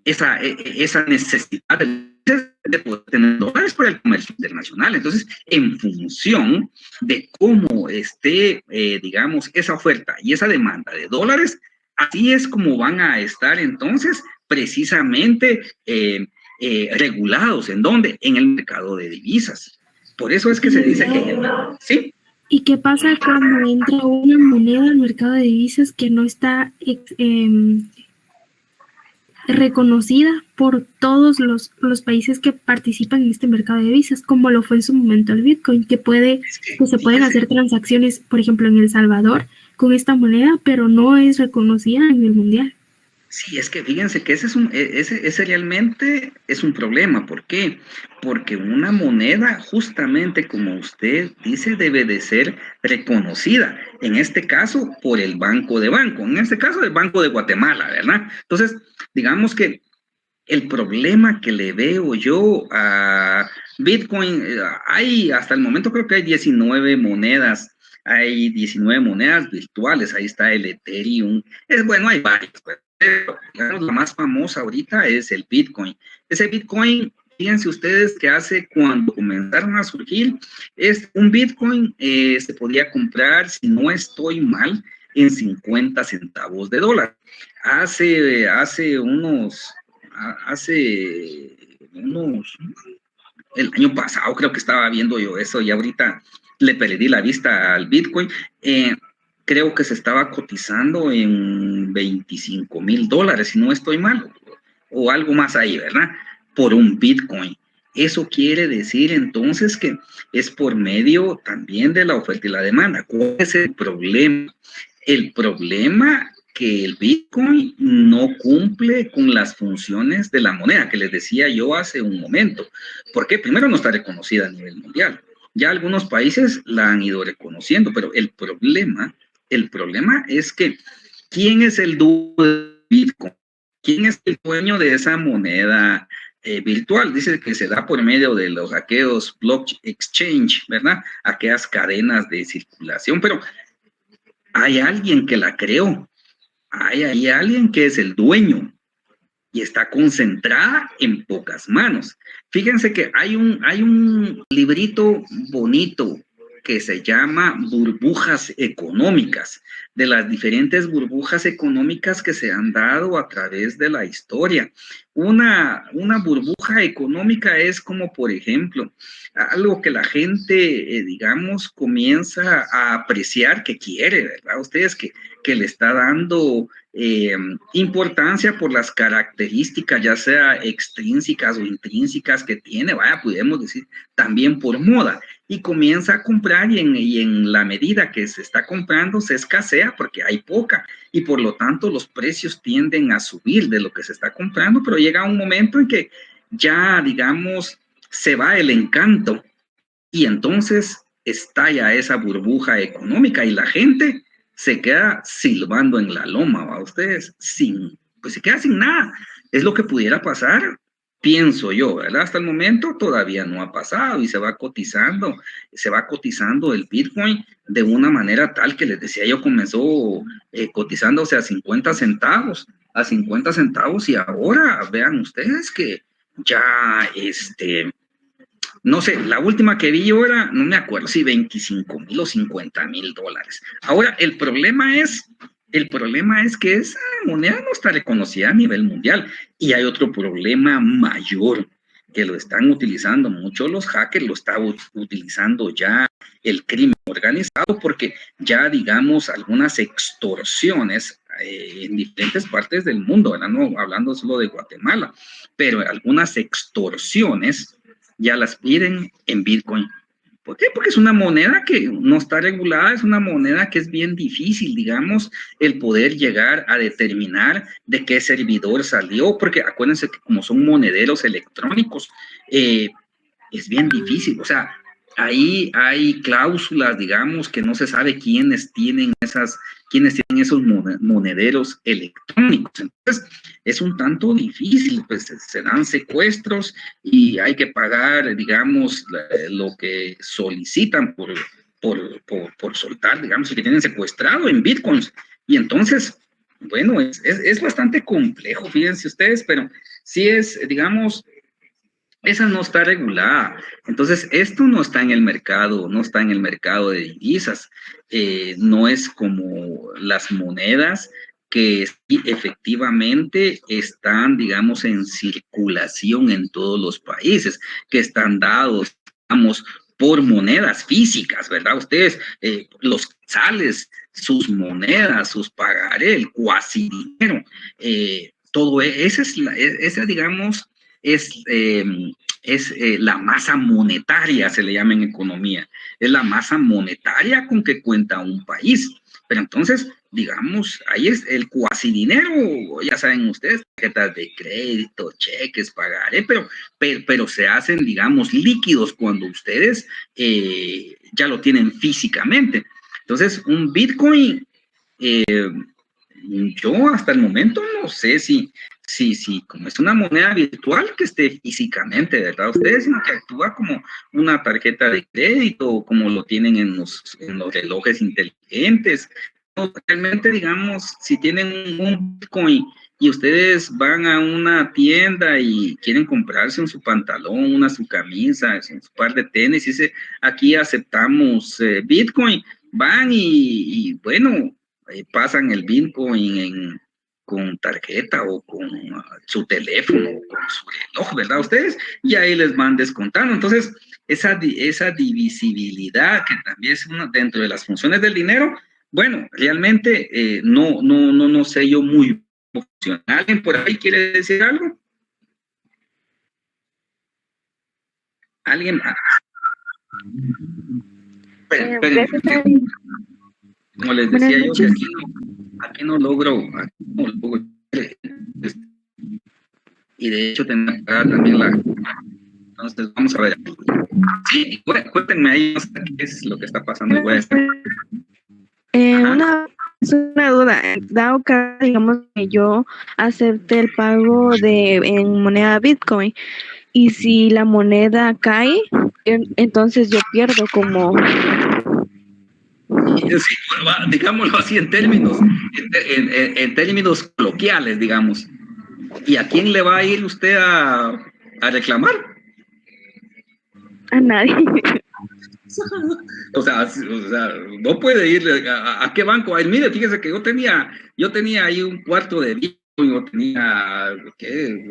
esa necesidad de poder tener dólares para el comercio internacional. Entonces, en función de cómo esté, digamos, esa oferta y esa demanda de dólares, así es como van a estar entonces precisamente regulados. ¿En dónde? En el mercado de divisas. Por eso es que se dice que... ¿Sí? ¿Y qué pasa cuando entra una moneda al mercado de divisas que no está reconocida por todos los países que participan en este mercado de divisas, como lo fue en su momento el Bitcoin, que se pueden hacer transacciones, por ejemplo, en El Salvador con esta moneda, pero no es reconocida a nivel mundial? Sí, es que fíjense que ese realmente es un problema. ¿Por qué? Porque una moneda, justamente como usted dice, debe de ser reconocida. En este caso, por el Banco de Banco. En este caso, el Banco de Guatemala, ¿verdad? Entonces, digamos que el problema que le veo yo a Bitcoin, hasta el momento creo que hay 19 monedas. Hay 19 monedas virtuales. Ahí está el Ethereum. Bueno, hay varios, pero digamos, la más famosa ahorita es el Bitcoin. Ese Bitcoin fíjense ustedes que cuando comenzaron a surgir, un Bitcoin se podía comprar, si no estoy mal, en 50 centavos de dólar. Hace unos, el año pasado creo que estaba viendo yo eso y ahorita le perdí la vista al Bitcoin. Creo que se estaba cotizando en $25,000, si no estoy mal, o algo más ahí, ¿verdad? Por un Bitcoin. Eso quiere decir entonces que es por medio también de la oferta y la demanda. ¿Cuál es el problema? El problema que el Bitcoin no cumple con las funciones de la moneda, que les decía yo hace un momento. ¿Por qué? Primero, no está reconocida a nivel mundial. Ya algunos países la han ido reconociendo, pero el problema es que ¿quién es el dueño de Bitcoin? ¿Quién es el dueño de esa moneda virtual? Dice que se da por medio de aquellos block exchange, ¿verdad? Aquellas cadenas de circulación, pero hay alguien que la creó, hay alguien que es el dueño y está concentrada en pocas manos. Fíjense que hay un librito bonito que se llama Burbujas Económicas, de las diferentes burbujas económicas que se han dado a través de la historia. Una burbuja económica es como, por ejemplo, algo que la gente, digamos, comienza a apreciar, que quiere, ¿verdad? Ustedes que le está dando importancia por las características, ya sea extrínsecas o intrínsecas que tiene, vaya, podemos decir, también por moda, y comienza a comprar y en la medida que se está comprando se escasea porque hay poca, y por lo tanto los precios tienden a subir de lo que se está comprando, pero llega un momento en que ya, digamos, se va el encanto, y entonces estalla esa burbuja económica y la gente se queda silbando en la loma, ¿va? Ustedes, pues se queda sin nada. Es lo que pudiera pasar, pienso yo, ¿verdad? Hasta el momento todavía no ha pasado y se va cotizando el Bitcoin de una manera tal que les decía yo, comenzó cotizándose a 50 centavos, y ahora vean ustedes que ya no sé, la última que vi yo era, no me acuerdo si 25,000 o 50,000 dólares. Ahora, el problema es que esa moneda no está reconocida a nivel mundial. Y hay otro problema mayor, que lo están utilizando mucho los hackers, lo está utilizando ya el crimen organizado, porque ya, digamos, algunas extorsiones en diferentes partes del mundo, ¿verdad? No hablando solo de Guatemala, pero algunas extorsiones ya las piden en Bitcoin. ¿Por qué? Porque es una moneda que no está regulada, es una moneda que es bien difícil, digamos, el poder llegar a determinar de qué servidor salió, porque acuérdense que como son monederos electrónicos, es bien difícil, o sea, ahí hay cláusulas, digamos, que no se sabe quiénes tienen esos monederos electrónicos. Entonces, es un tanto difícil, pues se dan secuestros y hay que pagar, digamos, lo que solicitan por soltar, digamos, que tienen secuestrado en bitcoins. Y entonces, bueno, es bastante complejo, fíjense ustedes, pero sí es, digamos, esa no está regulada. Entonces, esto no está en el mercado, de divisas. No es como las monedas que sí, efectivamente están, digamos, en circulación en todos los países, que están dados, digamos, por monedas físicas, ¿verdad? Ustedes, los quetzales, sus monedas, sus pagaré, el cuasi dinero, todo esa, digamos, es la masa monetaria, se le llama en economía, es la masa monetaria con que cuenta un país. Pero entonces, digamos, ahí es el cuasi dinero, ya saben ustedes, tarjetas de crédito, cheques, pagaré, pero se hacen, digamos, líquidos cuando ustedes ya lo tienen físicamente. Entonces, un Bitcoin, yo hasta el momento no sé si como es una moneda virtual que esté físicamente, ¿verdad? Ustedes, sino que actúa como una tarjeta de crédito, como lo tienen en los relojes inteligentes. Realmente, digamos, si tienen un Bitcoin y ustedes van a una tienda y quieren comprarse un su pantalón, su camisa, un su par de tenis, y dice, aquí aceptamos Bitcoin, van bueno, pasan el Bitcoin con tarjeta o con su teléfono o con su reloj, ¿verdad? Ustedes, y ahí les van descontando. Entonces, esa divisibilidad que también es una dentro de las funciones del dinero, bueno, realmente no sé yo muy funcional. ¿Alguien por ahí quiere decir algo? ¿Alguien? Esperen, como les decía yo, que aquí no logro, y de hecho tengo que pagar también entonces vamos a ver. Sí, cuéntenme ahí qué es lo que está pasando. Una duda, dado que digamos que yo acepte el pago en moneda Bitcoin y si la moneda cae, entonces yo pierdo como... Sí, digámoslo así en términos coloquiales, digamos. ¿Y a quién le va a ir usted a reclamar? A nadie. O sea, no puede ir a qué banco. Ay, mire, fíjese que yo tenía ahí un cuarto de Bitcoin, yo tenía ¿qué?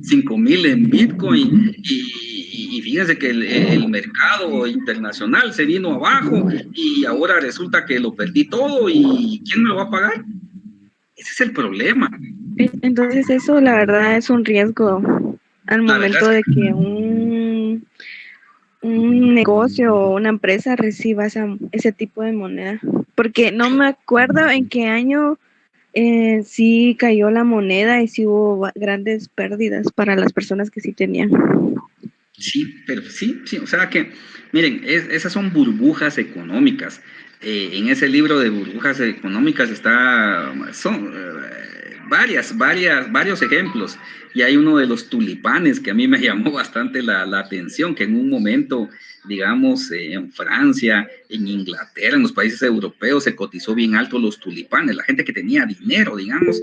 5,000 en Bitcoin y fíjense que el mercado internacional se vino abajo y ahora resulta que lo perdí todo y ¿quién me lo va a pagar? Ese es el problema. Entonces eso la verdad es un riesgo al momento de que un negocio o una empresa reciba ese tipo de moneda. Porque no me acuerdo en qué año sí cayó la moneda y sí hubo grandes pérdidas para las personas que sí tenían. Sí, pero sí, o sea que, miren, esas son burbujas económicas. En ese libro de burbujas económicas son varios ejemplos. Y hay uno de los tulipanes que a mí me llamó bastante la atención, que en un momento, digamos, en Francia, en Inglaterra, en los países europeos, se cotizó bien alto los tulipanes. La gente que tenía dinero, digamos,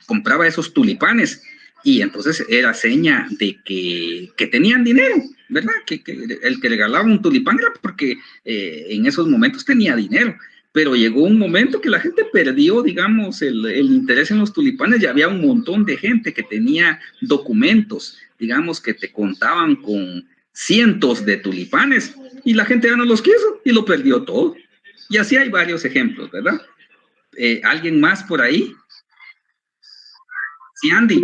compraba esos tulipanes y entonces era seña de que tenían dinero, ¿verdad? Que el que regalaba un tulipán era porque en esos momentos tenía dinero, pero llegó un momento que la gente perdió, digamos, el interés en los tulipanes y había un montón de gente que tenía documentos, digamos, que te contaban con cientos de tulipanes y la gente ya no los quiso y lo perdió todo. Y así hay varios ejemplos, ¿verdad? ¿Alguien más por ahí? Sí, Andy.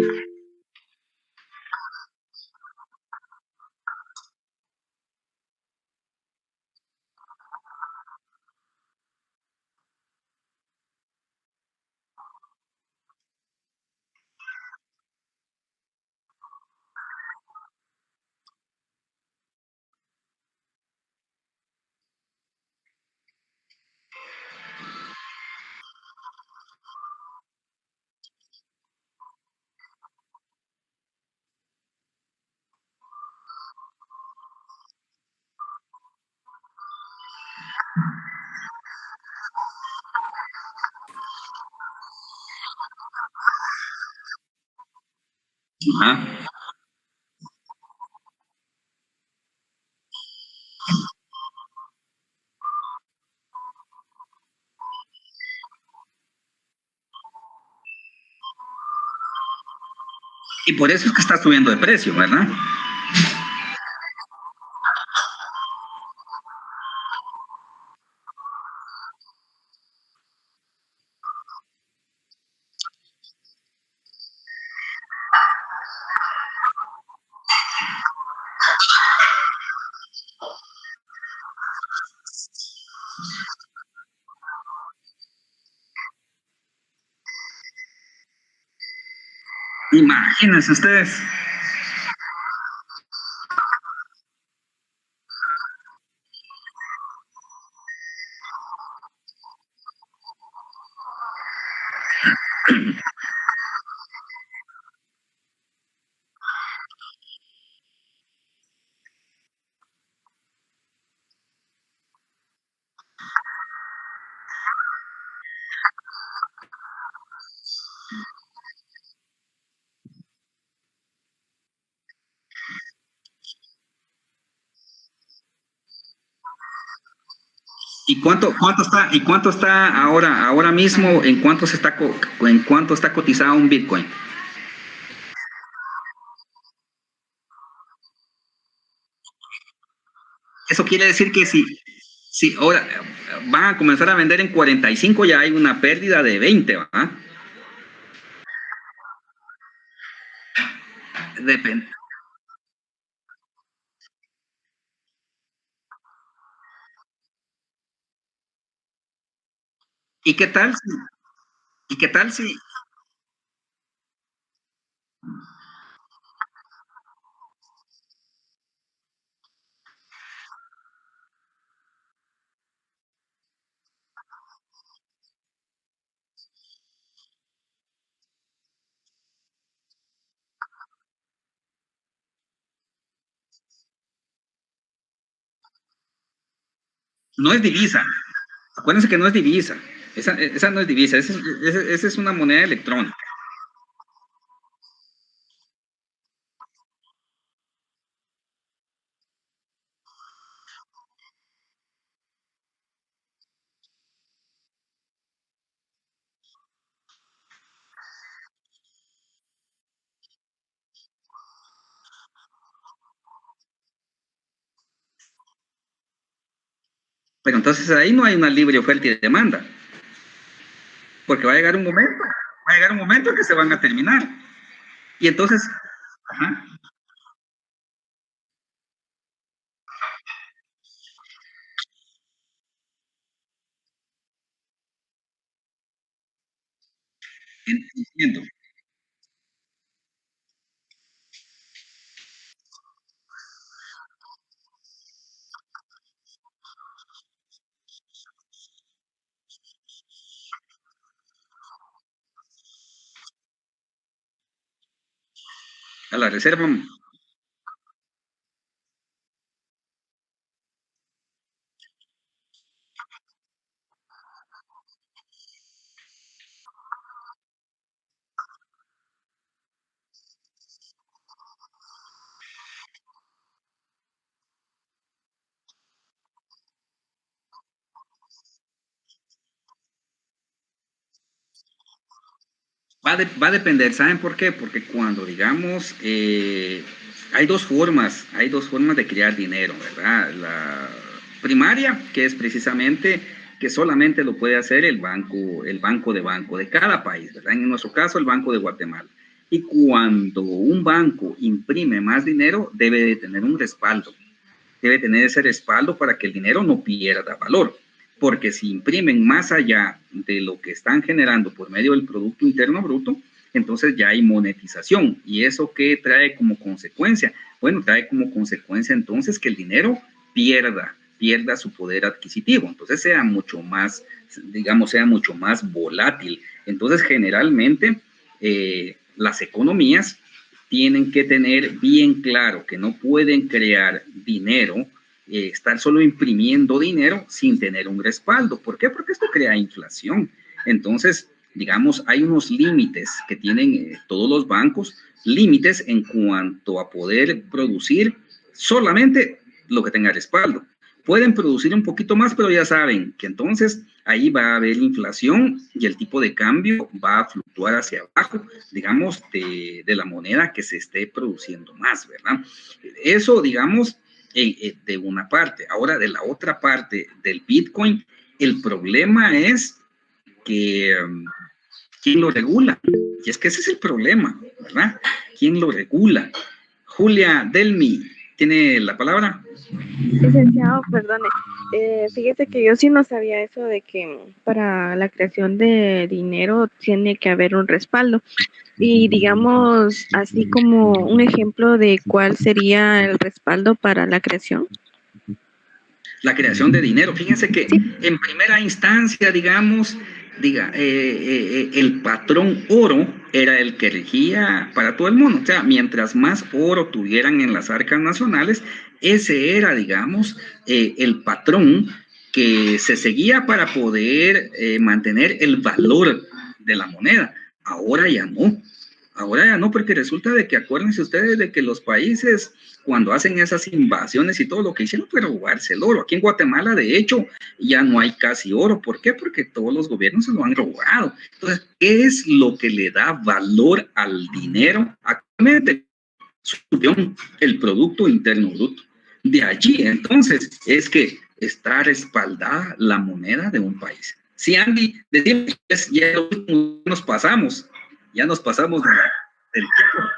Ajá. Y por eso es que está subiendo de precio, ¿verdad? Imagínense ustedes. ¿Y cuánto está ahora mismo? ¿En cuánto está cotizado un Bitcoin? Eso quiere decir que si ahora van a comenzar a vender en 45, ya hay una pérdida de 20, ¿verdad? Depende. ¿Y qué tal si, y qué tal si, no es divisa? Acuérdense que no es divisa. Esa no es divisa, esa es una moneda electrónica. Pero entonces ahí no hay una libre oferta y demanda, porque va a llegar un momento en que se van a terminar. Y entonces, ajá, entiendo. A la reserva va a depender, ¿saben por qué? Porque cuando, digamos, hay dos formas de crear dinero, ¿verdad? La primaria, que es precisamente que solamente lo puede hacer el banco de cada país, ¿verdad? En nuestro caso, el Banco de Guatemala. Y cuando un banco imprime más dinero, debe de tener un respaldo, debe tener ese respaldo para que el dinero no pierda valor, porque si imprimen más allá de lo que están generando por medio del Producto Interno Bruto, entonces ya hay monetización. ¿Y eso qué trae como consecuencia? Bueno, trae como consecuencia entonces que el dinero pierda su poder adquisitivo, entonces sea mucho más, digamos, sea mucho más volátil. Entonces, generalmente, las economías tienen que tener bien claro que no pueden crear dinero, estar solo imprimiendo dinero sin tener un respaldo. ¿Por qué? Porque esto crea inflación. Entonces, digamos, hay unos límites que tienen todos los bancos, límites en cuanto a poder producir solamente lo que tenga respaldo. Pueden producir un poquito más, pero ya saben que entonces ahí va a haber inflación y el tipo de cambio va a fluctuar hacia abajo, digamos, de la moneda que se esté produciendo más, ¿verdad? Eso, digamos, de una parte. Ahora, de la otra parte del Bitcoin, el problema es que ¿quién lo regula? Y es que ese es el problema, ¿verdad? ¿Quién lo regula? Julia Delmi, ¿tiene la palabra? Licenciado, perdone. Fíjese que yo sí no sabía eso de que para la creación de dinero tiene que haber un respaldo. Y digamos, así como un ejemplo de cuál sería el respaldo para la creación. La creación de dinero. Fíjense que en primera instancia, digamos, el patrón oro era el que regía para todo el mundo. O sea, mientras más oro tuvieran en las arcas nacionales, ese era, digamos, el patrón que se seguía para poder mantener el valor de la moneda. Ahora ya no. Ahora ya no, porque resulta de que acuérdense ustedes de que los países cuando hacen esas invasiones y todo lo que hicieron fue robarse el oro. Aquí en Guatemala, de hecho, ya no hay casi oro. ¿Por qué? Porque todos los gobiernos se lo han robado. Entonces, ¿qué es lo que le da valor al dinero? Actualmente, subió el Producto Interno Bruto. De allí, entonces, es que está respaldada la moneda de un país. Si Andy, decimos, ya nos pasamos del tiempo.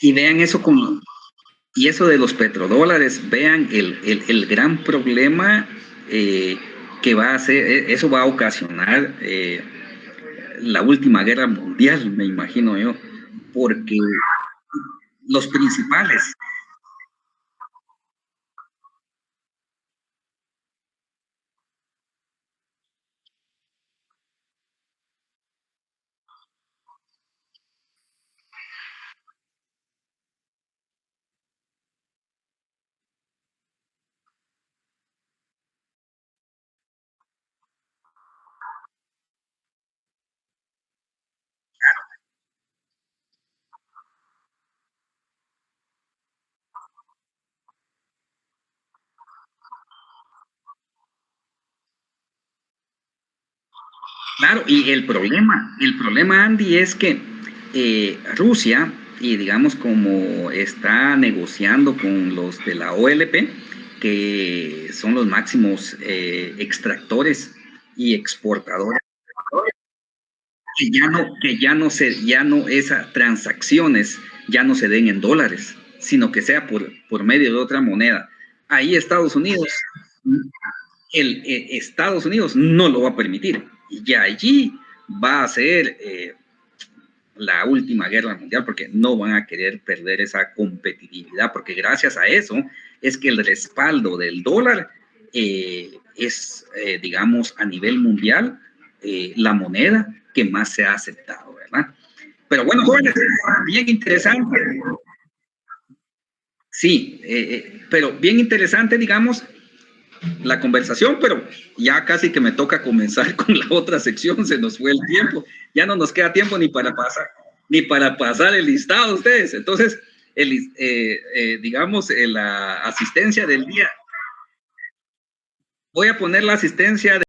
Y vean eso como, y eso de los petrodólares, vean el gran problema que va a hacer, eso va a ocasionar la última guerra mundial, me imagino yo, porque los principales, claro, y el problema, Andy, es que Rusia, y digamos como está negociando con los de la OLP, que son los máximos extractores y exportadores, ya no esas transacciones ya no se den en dólares, sino que sea por medio de otra moneda. Ahí Estados Unidos no lo va a permitir. Y allí va a ser la última guerra mundial porque no van a querer perder esa competitividad, porque gracias a eso es que el respaldo del dólar es, digamos, a nivel mundial, la moneda que más se ha aceptado, ¿verdad? Pero bueno, jóvenes, bien interesante. Sí, pero bien interesante, digamos, la conversación, pero ya casi que me toca comenzar con la otra sección, se nos fue el tiempo, ya no nos queda tiempo ni para pasar el listado a ustedes. Entonces, digamos, la asistencia del día, voy a poner la asistencia de